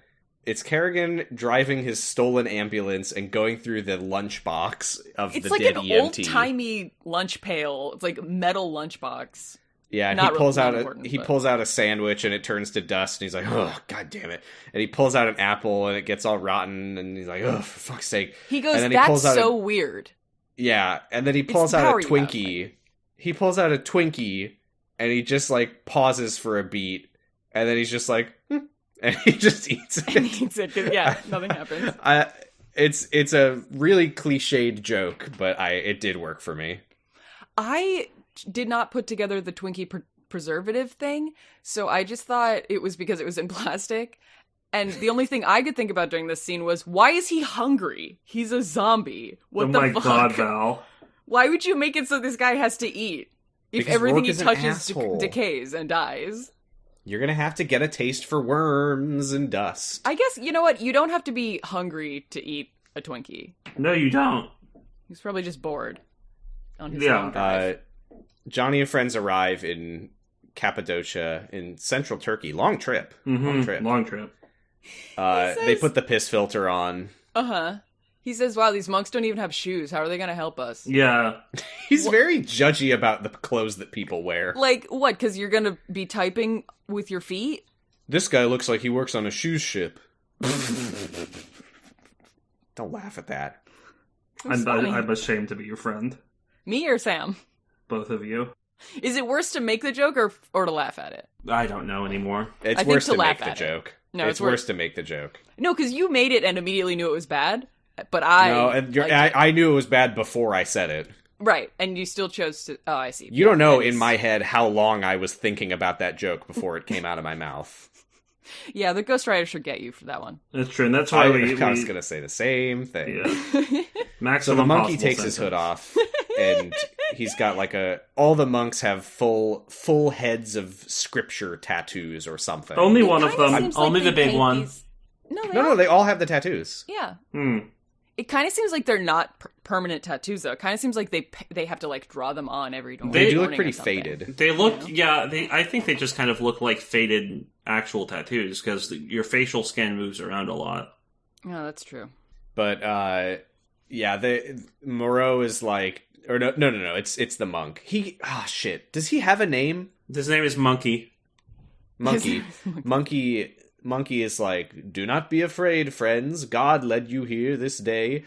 driving his stolen ambulance and going through the lunchbox of the like dead an EMT. old-timey lunch pail. It's like metal lunchbox. Yeah, and Not he pulls really pulls out a sandwich and it turns to dust, and he's like, "Oh, god damn it!" And he pulls out an apple and it gets all rotten, and he's like, "Oh, for fuck's sake!" He goes, and then "That's so weird." Yeah, and then he pulls the out power a you have, Twinkie. He pulls out a Twinkie, and he just like pauses for a beat, and then he's just like, and he just eats it. And he eats it 'cause, yeah, nothing happens. It's a really cliched joke, but it did work for me. I did not put together the Twinkie preservative thing, so I just thought it was because it was in plastic. And the only thing I could think about during this scene was, why is he hungry? He's a zombie. What the fuck? God, Val. Why would you make it so this guy has to eat if Because everything Rourke he is an touches asshole. decays and dies? You're gonna have to get a taste for worms and dust. I guess, you know what? You don't have to be hungry to eat a Twinkie. No, you don't. He's probably just bored on his Yeah. long drive. Johnny and friends arrive in Cappadocia in central Turkey. Long trip. Mm-hmm. Long trip. They put the piss filter on. Uh-huh. He says, wow, these monks don't even have shoes. How are they going to help us? Yeah. He's very judgy about the clothes that people wear. Like, what? Because you're going to be typing with your feet? This guy looks like he works on a shoes ship. Don't laugh at that. I'm ashamed to be your friend. Me or Sam? Both of you. Is it worse to make the joke or to laugh at it? I don't know anymore. It's worse to make the joke. No, it's worse to make the joke. No, because you made it and immediately knew it was bad, but I knew it was bad before I said it. Right, and you still chose to... Oh, I see. You don't know in my head how long I was thinking about that joke before it came out of my mouth. Yeah, the Ghost Rider should get you for that one. That's true, and that's why I was going to say the same thing. Yeah. So the monkey takes his hood off, and he's got all the monks have full heads of scripture tattoos or something. Only one of them. Only the big one. No, they all have the tattoos. Yeah. It kind of seems like they're not permanent tattoos, though. It kind of seems like they have to, like, draw them on every morning. They do look pretty faded. They look, I think they just kind of look like faded actual tattoos, because your facial skin moves around a lot. Oh, that's true. But, Moreau is like, or no, it's the monk. Does he have a name? His name is Monkey. Monkey is like, do not be afraid, friends. God led you here this day.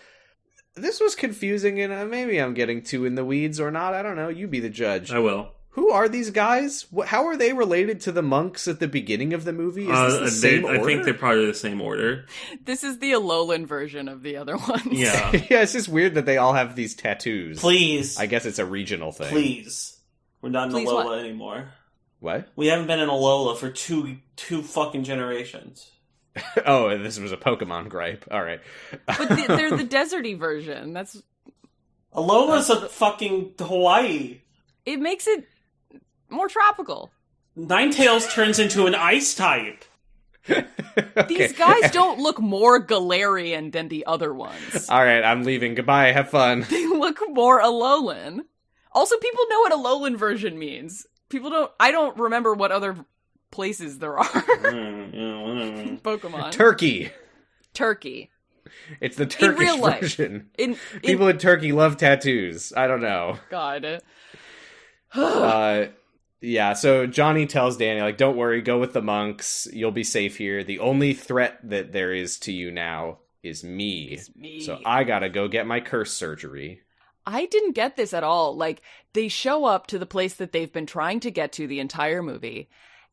This was confusing, and maybe I'm getting too in the weeds or not. I don't know. You be the judge. I will. Who are these guys? How are they related to the monks at the beginning of the movie? Is this the same order? I think they're part of the same order. This is the Alolan version of the other ones. Yeah. Yeah, it's just weird that they all have these tattoos. Please. I guess it's a regional thing. Please. We're not in Alola anymore. What? We haven't been in Alola for two fucking generations. Oh, this was a Pokemon gripe. All right. But they're the deserty version. Alola's a fucking Hawaii. It makes it more tropical. Ninetales turns into an ice type. Okay. These guys don't look more Galarian than the other ones. All right, I'm leaving. Goodbye. Have fun. They look more Alolan. Also, people know what Alolan version means. I don't remember what other places there are. Pokemon. Turkey. It's the Turkish version. People in Turkey love tattoos. I don't know. God. Yeah, so Johnny tells Danny, like, don't worry, go with the monks. You'll be safe here. The only threat that there is to you now is me. So I gotta go get my curse surgery. I didn't get this at all. Like, they show up to the place that they've been trying to get to the entire movie,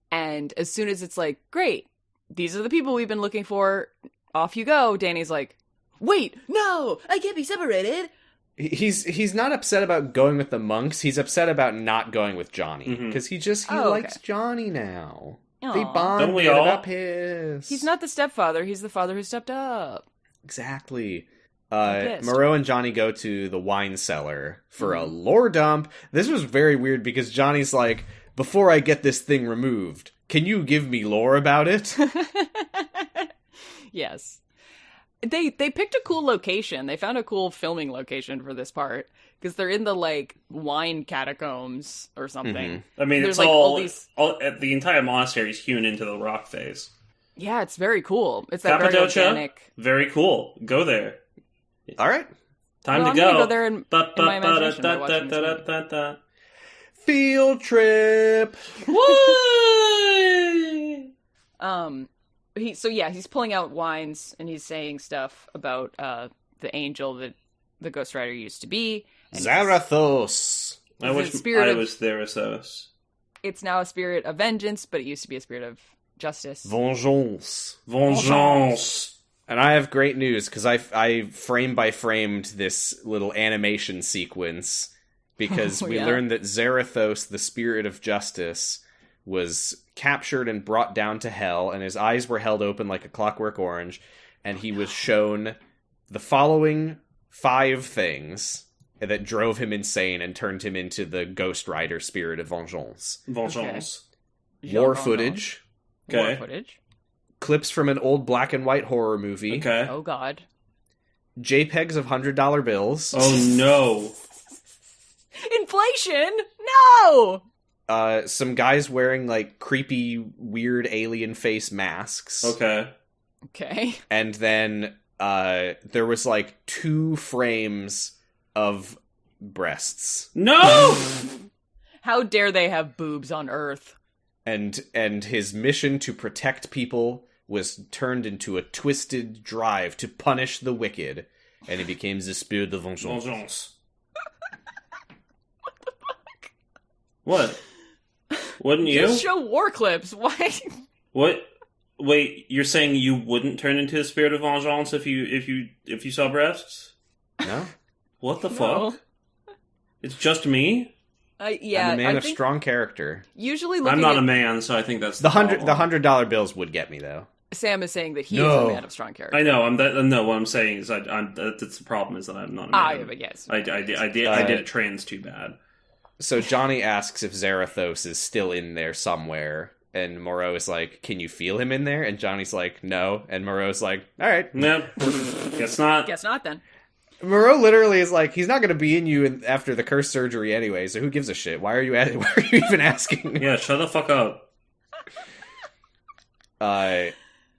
and as soon as it's like, great, these are the people we've been looking for, off you go, Danny's like, wait, no, I can't be separated. He's not upset about going with the monks, he's upset about not going with Johnny, because he likes Johnny now. Aww. They bonded about piss. He's not the stepfather, he's the father who stepped up. Exactly. Moreau and Johnny go to the wine cellar for a lore dump. This was very weird because Johnny's like, before I get this thing removed, can you give me lore about it? Yes. They picked a cool location. They found a cool filming location for this part because they're in the like wine catacombs or something. I mean, there's it's like all the entire monastery is hewn into the rock face. Yeah, it's very cool. It's that Cappadocia, very organic. Very cool. Go there. All right. Time to I'm go. gonna go there in my imagination by watching this movie. Field trip. Woo! He's pulling out wines and he's saying stuff about the angel that the Ghost Rider used to be. Zarathos. I wish I was Therathos. It's now a spirit of vengeance, but it used to be a spirit of justice. Vengeance. And I have great news, because I frame by framed this little animation sequence, because we learned that Zarathos, the spirit of justice, was captured and brought down to hell, and his eyes were held open like a clockwork orange, and he was shown the following 5 things that drove him insane and turned him into the Ghost Rider spirit of vengeance. War footage. Okay. War footage. Clips from an old black and white horror movie. Okay. Oh, God. JPEGs of $100 bills. Oh, no. Inflation? No! some guys wearing like creepy, weird alien face masks. Okay. And then there was like 2 frames of breasts. No! How dare they have boobs on Earth? And his mission to protect people was turned into a twisted drive to punish the wicked, and he became the spirit de vengeance. What? Wouldn't you? Just show war clips. Why? What? Wait, you're saying you wouldn't turn into a spirit of vengeance if you saw breasts? No. What the No. fuck? It's just me? Yeah, I'm a man I of think strong character. usually looking I'm not at a man, so I think that's The problem. $100 bills would get me though. Sam is saying that he No. is a man of strong character. I know. No, what I'm saying is that's the problem is that I'm not a man. But yes. I did it trans too bad. So Johnny asks if Zarathos is still in there somewhere, and Moreau is like, "Can you feel him in there?" And Johnny's like, "No," and Moreau's like, "All right." Nope. Guess not. Guess not then. Moreau literally is like, he's not going to be in you after the curse surgery anyway, so who gives a shit? Why are you even asking? Yeah, shut the fuck up.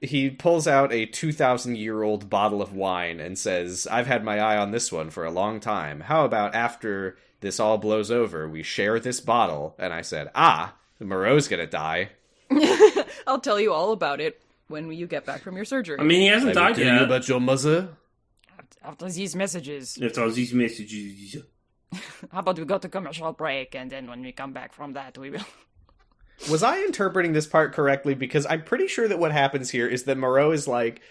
He pulls out a 2,000-year-old bottle of wine and says, "I've had my eye on this one for a long time. How about after this all blows over, we share this bottle?" And I said, Moreau's going to die. I'll tell you all about it when you get back from your surgery. I mean, he hasn't I will died tell yet. you about your mother. After these messages. After these messages. How about we go to commercial break, and then when we come back from that, we will... Was I interpreting this part correctly? Because I'm pretty sure that what happens here is that Moreau is like,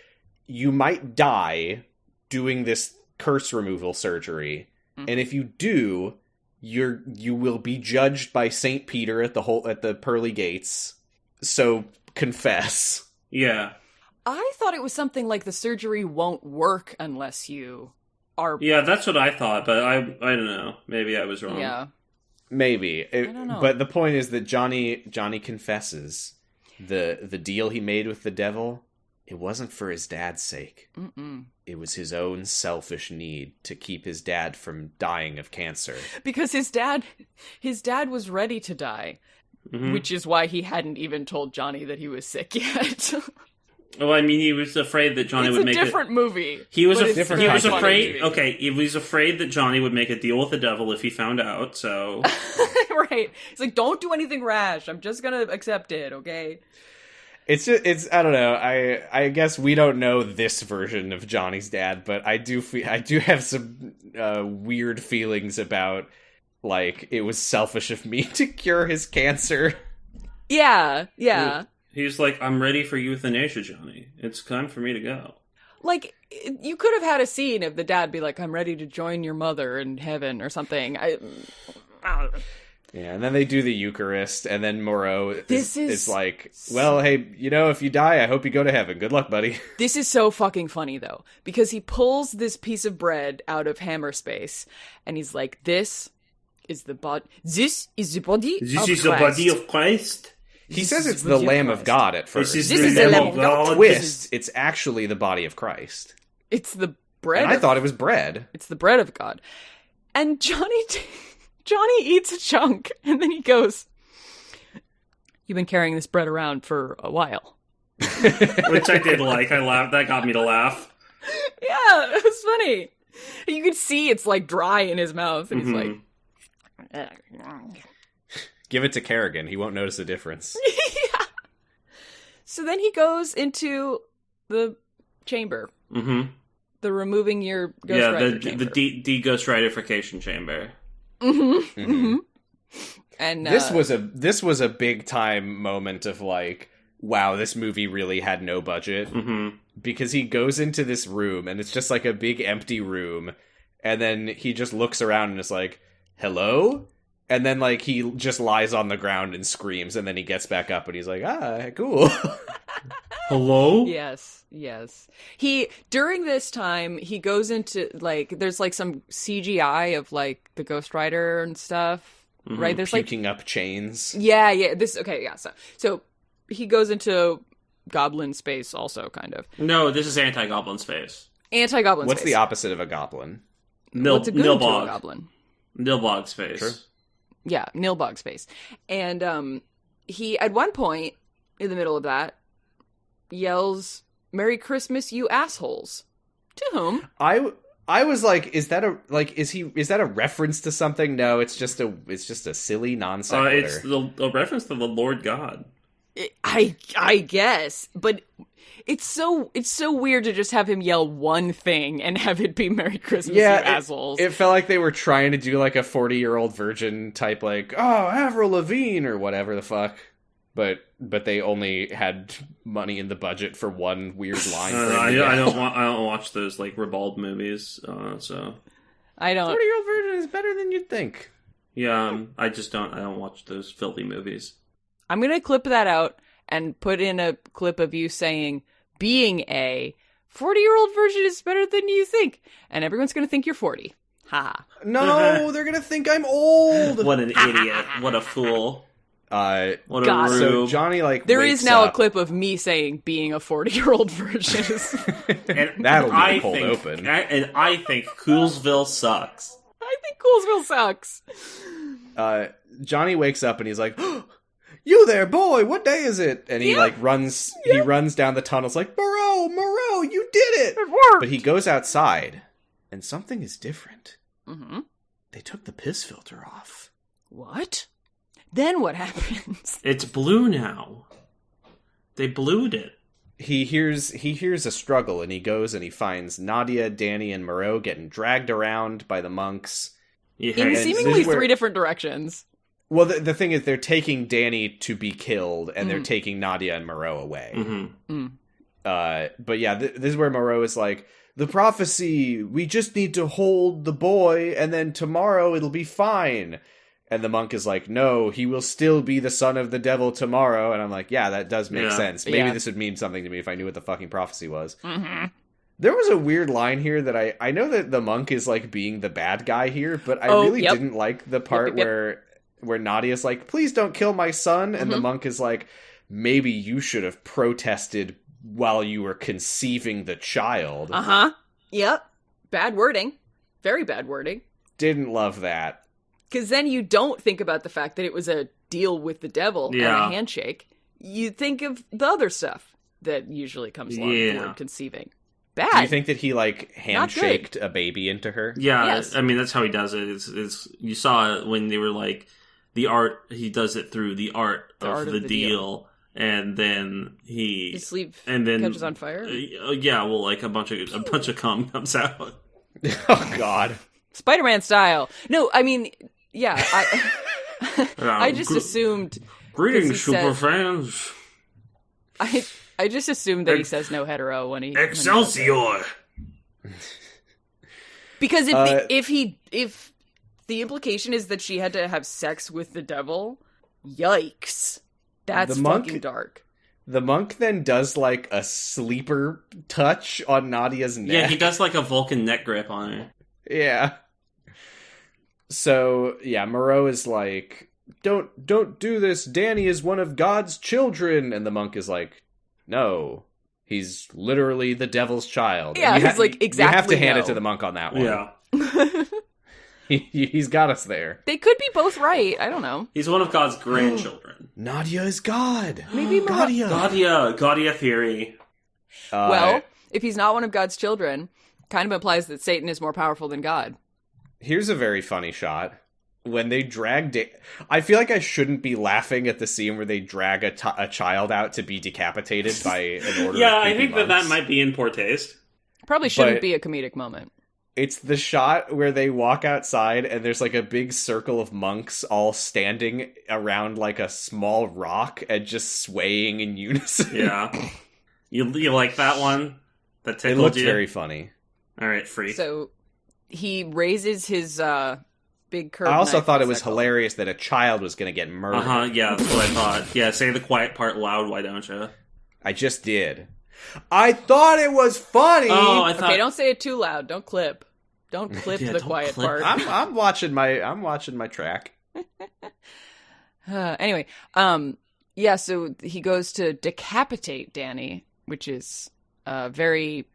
you might die doing this curse removal surgery, and if you do, you will be judged by Saint Peter at the pearly gates. So confess. Yeah. I thought it was something like the surgery won't work unless you are... Yeah, that's what I thought, but I don't know. Maybe I was wrong. Yeah. Maybe. I don't know. But the point is that Johnny confesses the deal he made with the devil, it wasn't for his dad's sake. It was his own selfish need to keep his dad from dying of cancer. Because his dad was ready to die, which is why he hadn't even told Johnny that he was sick yet. Well, I mean, he was afraid that Johnny would make It's a different movie. He was different afraid. Okay, he was afraid that Johnny would make a deal with the devil if he found out. So, right? He's like, "Don't do anything rash. I'm just gonna accept it, okay?" It's I don't know. I guess we don't know this version of Johnny's dad, but I do have some weird feelings about, like, it was selfish of me to cure his cancer. Yeah. he's like, "I'm ready for euthanasia, Johnny. It's time for me to go." Like, you could have had a scene of the dad be like, "I'm ready to join your mother in heaven," or something. Yeah, and then they do the Eucharist, and then Moreau is like, "Well, hey, if you die, I hope you go to heaven. Good luck, buddy." This is so fucking funny, though, because he pulls this piece of bread out of hammer space, and he's like, "This is the body. This is the body. This is the body of Christ. He says it's the Lamb of God at first. This is the Lamb of God. Twist. It's actually the body of Christ. It's the bread. And I thought it was bread. It's the bread of God." And Johnny eats a chunk, and then he goes, "You've been carrying this bread around for a while." Which I did like. I laughed. That got me to laugh. Yeah, it was funny. You could see it's like dry in his mouth, and he's like, Give it to Kerrigan. He won't notice a difference. yeah. So then he goes into the chamber. Mm-hmm. The removing your Ghost Rider chamber. the de-ghostwriterification chamber. And this was a big time moment of like, wow, this movie really had no budget. Because he goes into this room and it's just like a big empty room, and then he just looks around and is like, "Hello?" And then like he just lies on the ground and screams, and then he gets back up and he's like, cool. Hello? Yes. During this time, he goes into, like, there's, like, some CGI of, like, the Ghost Rider and stuff, right? There's, Puking up chains. Yeah, So he goes into goblin space also, kind of. No, this is anti-goblin space. Anti-goblin What's space. the opposite of a goblin? What's a good to a Nilbog. goblin? Nilbog space. Sure. Yeah, Nilbog space. And he, at one point, in the middle of that, yells, "Merry Christmas, you assholes." To whom? I was like, is that a reference to something? No, it's just a silly non sequitur. It's a reference to the Lord God. I guess, but it's so weird to just have him yell one thing and have it be "Merry Christmas, you assholes." It felt like they were trying to do like a 40-year-old virgin type, like, oh, Avril Lavigne or whatever the fuck. But they only had money in the budget for one weird line. I don't watch those like ribald movies, so I don't. 40-year-old virgin is better than you'd think. Yeah, I don't watch those filthy movies. I'm gonna clip that out and put in a clip of you saying, "Being a 40-year-old virgin is better than you think," and everyone's gonna think you're 40. Ha! No, they're gonna think I'm old. What an idiot! What a fool! What God. a rube. So Johnny there wakes is now up. a clip of me saying being a 40-year-old virgin is... And That'll be I cold think, open. And I think Coolsville sucks. I think Coolsville sucks. Johnny wakes up and he's like, "You there, boy? What day is it?" And he runs. Yeah. He runs down the tunnels like, Moreau, you did it! It worked. But he goes outside, and something is different. Mm-hmm. They took the piss filter off. What? Then what happens? It's blue now. They blued it. He hears a struggle, and he goes and he finds Nadia, Danny, and Moreau getting dragged around by the monks. Yeah, In and seemingly this is where- 3 different directions. Well, the thing is, they're taking Danny to be killed, and they're taking Nadia and Moreau away. Mm-hmm. But yeah, this is where Moreau is like, "The prophecy, we just need to hold the boy, and then tomorrow it'll be fine." And the monk is like, "No, he will still be the son of the devil tomorrow." And I'm like, yeah, that does make sense. Maybe this would mean something to me if I knew what the fucking prophecy was. Mm-hmm. There was a weird line here that I know that the monk is like being the bad guy here, but I really didn't like the part where Nadia's like, "Please don't kill my son." And the monk is like, "Maybe you should have protested while you were conceiving the child." Uh-huh. Yep. Bad wording. Very bad wording. Didn't love that. Because then you don't think about the fact that it was a deal with the devil and a handshake. You think of the other stuff that usually comes along with the word conceiving. Bad. Do you think that he like handshaked a baby into her? Yeah, Yes. I mean that's how he does it. It's you saw it when they were like the art. He does it through the art of the deal, and then his sleeve then catches on fire. Yeah, well, like a bunch of cum comes out. Oh God, Spider-Man style. No, I mean, yeah, I just assumed. Greetings, super fans. I just assumed that he says no hetero when he Excelsior. Because if the implication is that she had to have sex with the devil, yikes, that's fucking dark. The monk then does like a sleeper touch on Nadia's neck. Yeah, he does like a Vulcan neck grip on her. Yeah. So yeah, Moreau is like, don't do this. Danny is one of God's children, and the monk is like, no, he's literally the devil's child. Yeah, he's like, exactly. You have to hand no. it to the monk on that one. Yeah. He's got us there. They could be both right. I don't know. He's one of God's grandchildren. Nadia is God. Maybe Gaudia theory. Well, if he's not one of God's children, kind of implies that Satan is more powerful than God. Here's a very funny shot. When they drag... I feel like I shouldn't be laughing at the scene where they drag a child out to be decapitated by an order Yeah, of I think monks. that might be in poor taste. Probably shouldn't be a comedic moment. It's the shot where they walk outside and there's like a big circle of monks all standing around like a small rock and just swaying in unison. Yeah. You like that one? That tickled It looks you? very funny. All right, freak. So he raises his big curved I also knife. thought it What's was that called? hilarious that a child was going to get murdered. Yeah, that's what I thought. Yeah, say the quiet part loud, why don't you? I just did. I thought it was funny. Oh, I thought... Okay, don't say it too loud. Don't clip. Don't clip Yeah, the don't quiet clip. part. I'm watching my track. Anyway, yeah, so he goes to decapitate Danny, which is very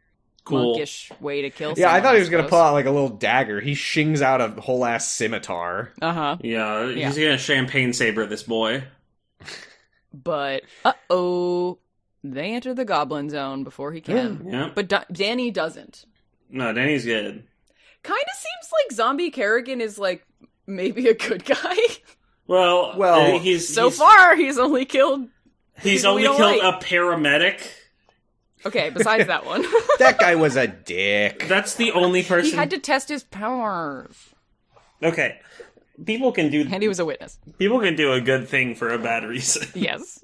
Cool. monkish way to kill someone. Yeah, I thought he was going to suppose. pull out like a little dagger. He shings out a whole ass scimitar. Uh-huh. Yeah, he's gonna champagne saber this boy. But, they enter the goblin zone before he can. Yeah. But Danny doesn't. No, Danny's good. Kind of seems like Zombie Kerrigan is, like, maybe a good guy. Well, So far, he's only killed... He's only killed a paramedic. Okay, besides that one. That guy was a dick. That's the only person... He had to test his powers. Okay. People can do... And he was a witness. People can do a good thing for a bad reason. Yes.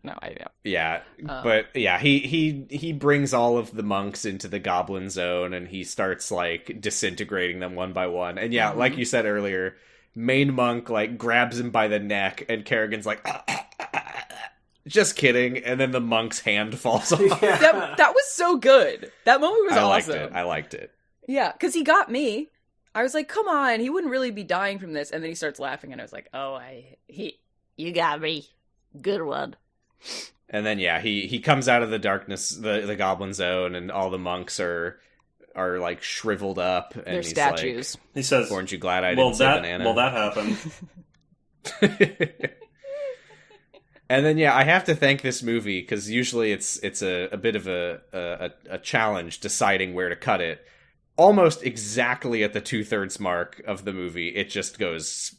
No, I know. Yeah, but yeah, he brings all of the monks into the goblin zone, and he starts, like, disintegrating them one by one. And yeah, like you said earlier, main monk, like, grabs him by the neck, and Kerrigan's like... Just kidding, and then the monk's hand falls off. Yeah. That was so good. That moment was awesome. I liked it. Yeah, because he got me. I was like, come on, he wouldn't really be dying from this. And then he starts laughing, and I was like, you got me. Good one. And then yeah, he comes out of the darkness, the goblin zone, and all the monks are like shriveled up. And They're statues. Like, He says, "Aren't you glad I didn't say banana?" Well, that happened. And then yeah, I have to thank this movie because usually it's a bit of a challenge deciding where to cut it. Almost exactly at the 2/3 mark of the movie, it just goes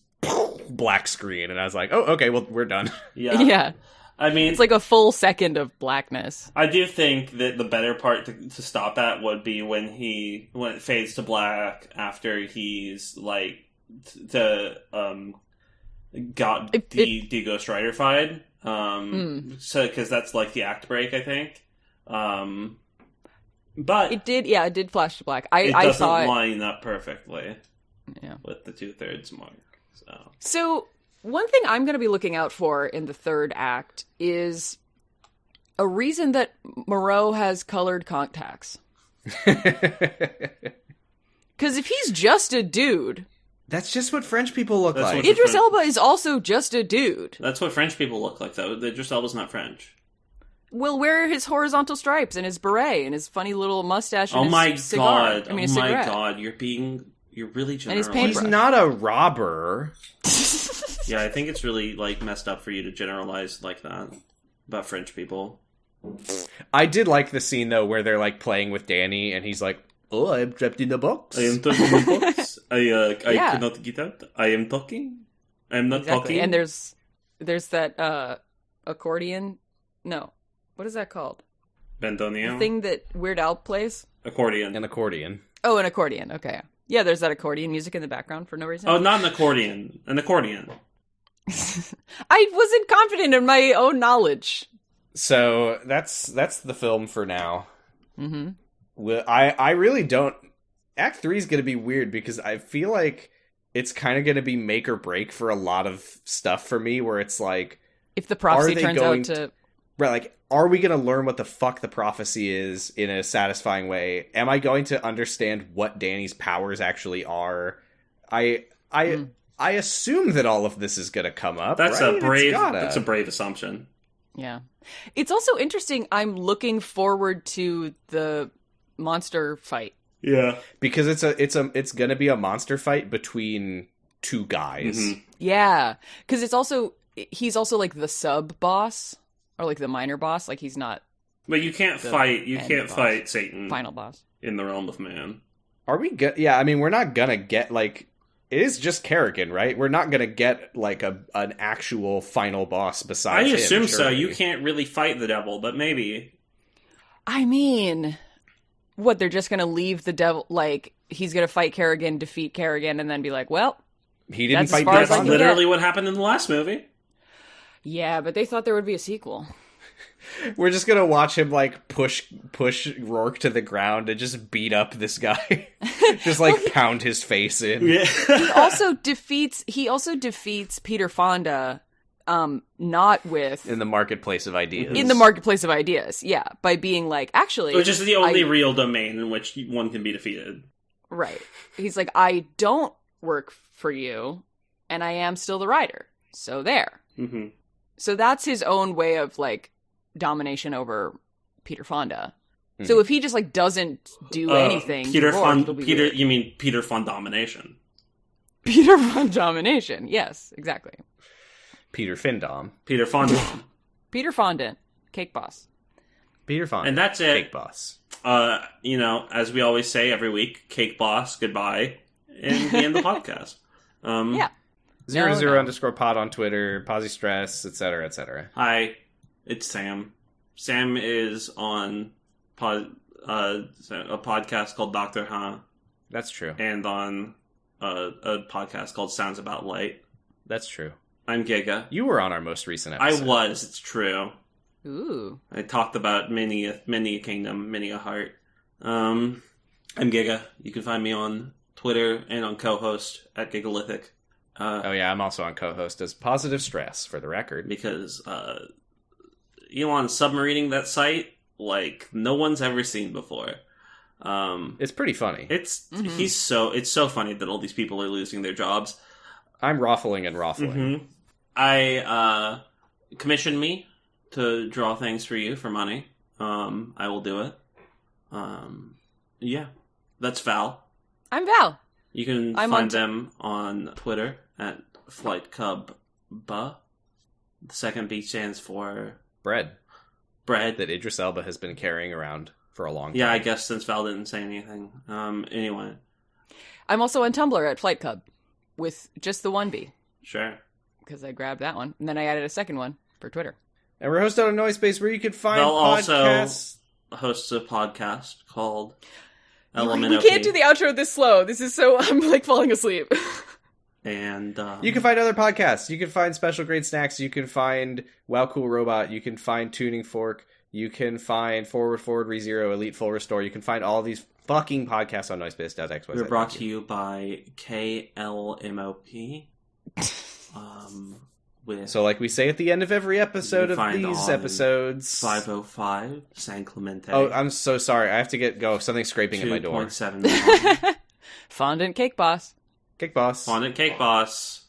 black screen, and I was like, "Oh, okay, well, we're done." Yeah. I mean, it's like a full second of blackness. I do think that the better part to stop at would be when it fades to black after he's like got the Ghost Rider fight. So because that's like the act break, I think. But it did flash to black. I saw it doesn't line up perfectly. Yeah. With the 2/3 mark. So one thing I'm going to be looking out for in the third act is a reason that Moreau has colored contacts. Because if he's just a dude... That's just what French people look like. Idris Elba is also just a dude. That's what French people look like, though. Idris Elba's not French. Will wear his horizontal stripes and his beret and his funny little mustache and his cigar. I mean, oh cigarette. my god, you're really generous. He's not a robber. Yeah, I think it's really like messed up for you to generalize like that about French people. I did like the scene though where they're like playing with Danny and he's like, "Oh, I'm trapped in the box. I am trapped in the box. I cannot get out. I am talking. I am not talking." And there's that accordion. No, what is that called? Bandoneon. The thing that Weird Al plays. Accordion. An accordion. Oh, an accordion. Okay. Yeah, there's that accordion music in the background for no reason. Oh, not an accordion. An accordion. I wasn't confident in my own knowledge. So that's the film for now. Mm-hmm. Well, I really don't. Act 3 is going to be weird because I feel like it's kind of going to be make or break for a lot of stuff for me. Where it's like, if the prophecy turns out to right, like, are we going to learn what the fuck the prophecy is in a satisfying way? Am I going to understand what Danny's powers actually are? I assume that all of this is going to come up. That's right? That's a brave assumption. Yeah. It's also interesting. I'm looking forward to the monster fight. Yeah. Because it's going to be a monster fight between two guys. Mm-hmm. Yeah. Because he's also like the sub boss or like the minor boss. Like he's not. But you can't fight Satan. Final boss. In the realm of man. Are we good? Yeah, I mean, we're not going to get like, it is just Kerrigan, right? We're not going to get, like, an actual final boss besides him. I assume so. Surely. You can't really fight the devil, but maybe. I mean, what, they're just going to leave the devil, like, he's going to fight Kerrigan, defeat Kerrigan, and then be like, well, he didn't fight That's literally what happened in the last movie. Yeah, but they thought there would be a sequel. We're just gonna watch him like push Rourke to the ground and just beat up this guy, just like pound his face in. Yeah. He also defeats Peter Fonda, not with in the marketplace of ideas. In the marketplace of ideas, yeah, by being like, actually, which is the only real domain in which one can be defeated. Right. He's like, I don't work for you, and I am still the writer. So there. Mm-hmm. So that's his own way of like domination over Peter Fonda. So if he just like doesn't do anything, Peter George, Von Peter, you mean Peter Von Domination? Peter Von Domination. Yes, exactly. Peter Findom. Peter Fondant. Peter Fondant, Cake Boss. Peter Fondant. And that's it. Cake Boss. As we always say every week, Cake Boss, goodbye, and the end of the podcast. Yeah. 00_pod on Twitter, Posy Stress, etc., etc. Hi, it's Sam. Sam is on a podcast called Doctor Huh, That's true. and on a podcast called Sounds About Light. That's true. I'm Giga. You were on our most recent I episode. was. It's true. Ooh. I talked about many a kingdom, many a heart. I'm Giga. You can find me on Twitter and on co-host at Gigalithic. Oh yeah, I'm also on co-host as Positive Stress, for the record. Because Elon's submarining that site like no one's ever seen before. It's pretty funny. It's so funny that all these people are losing their jobs. I'm raffling and raffling. Mm-hmm. I commissioned me to draw things for you for money. I will do it. Yeah, that's Val. I'm Val. You can find them on Twitter at FlightCubBa. The second B stands for Bread. Bread. That Idris Elba has been carrying around for a long time. Yeah, I guess since Val didn't say anything. Anyway. I'm also on Tumblr at Flight Cub with just the one B. Sure. Because I grabbed that one. And then I added a second one for Twitter. And we're hosted on Noisepace, where you can find Val podcasts. also hosts a podcast called We Elemental. can't do the outro this slow. This is so... I'm like falling asleep. And You can find other podcasts. You can find Special Grade Snacks. You can find Wow Cool Robot. You can find Tuning Fork. You can find Forward ReZero, Elite Full Restore. You can find all these fucking podcasts on Noisepace.xyz. we're brought to you by KLMOP. So like we say at the end of every episode You of can find these on episodes... 505 San Clemente. Oh, I'm so sorry. I have to go. Something's scraping at my door. 2.7. Fondant Cake Boss. Cake Boss. Fondant Cake Boss.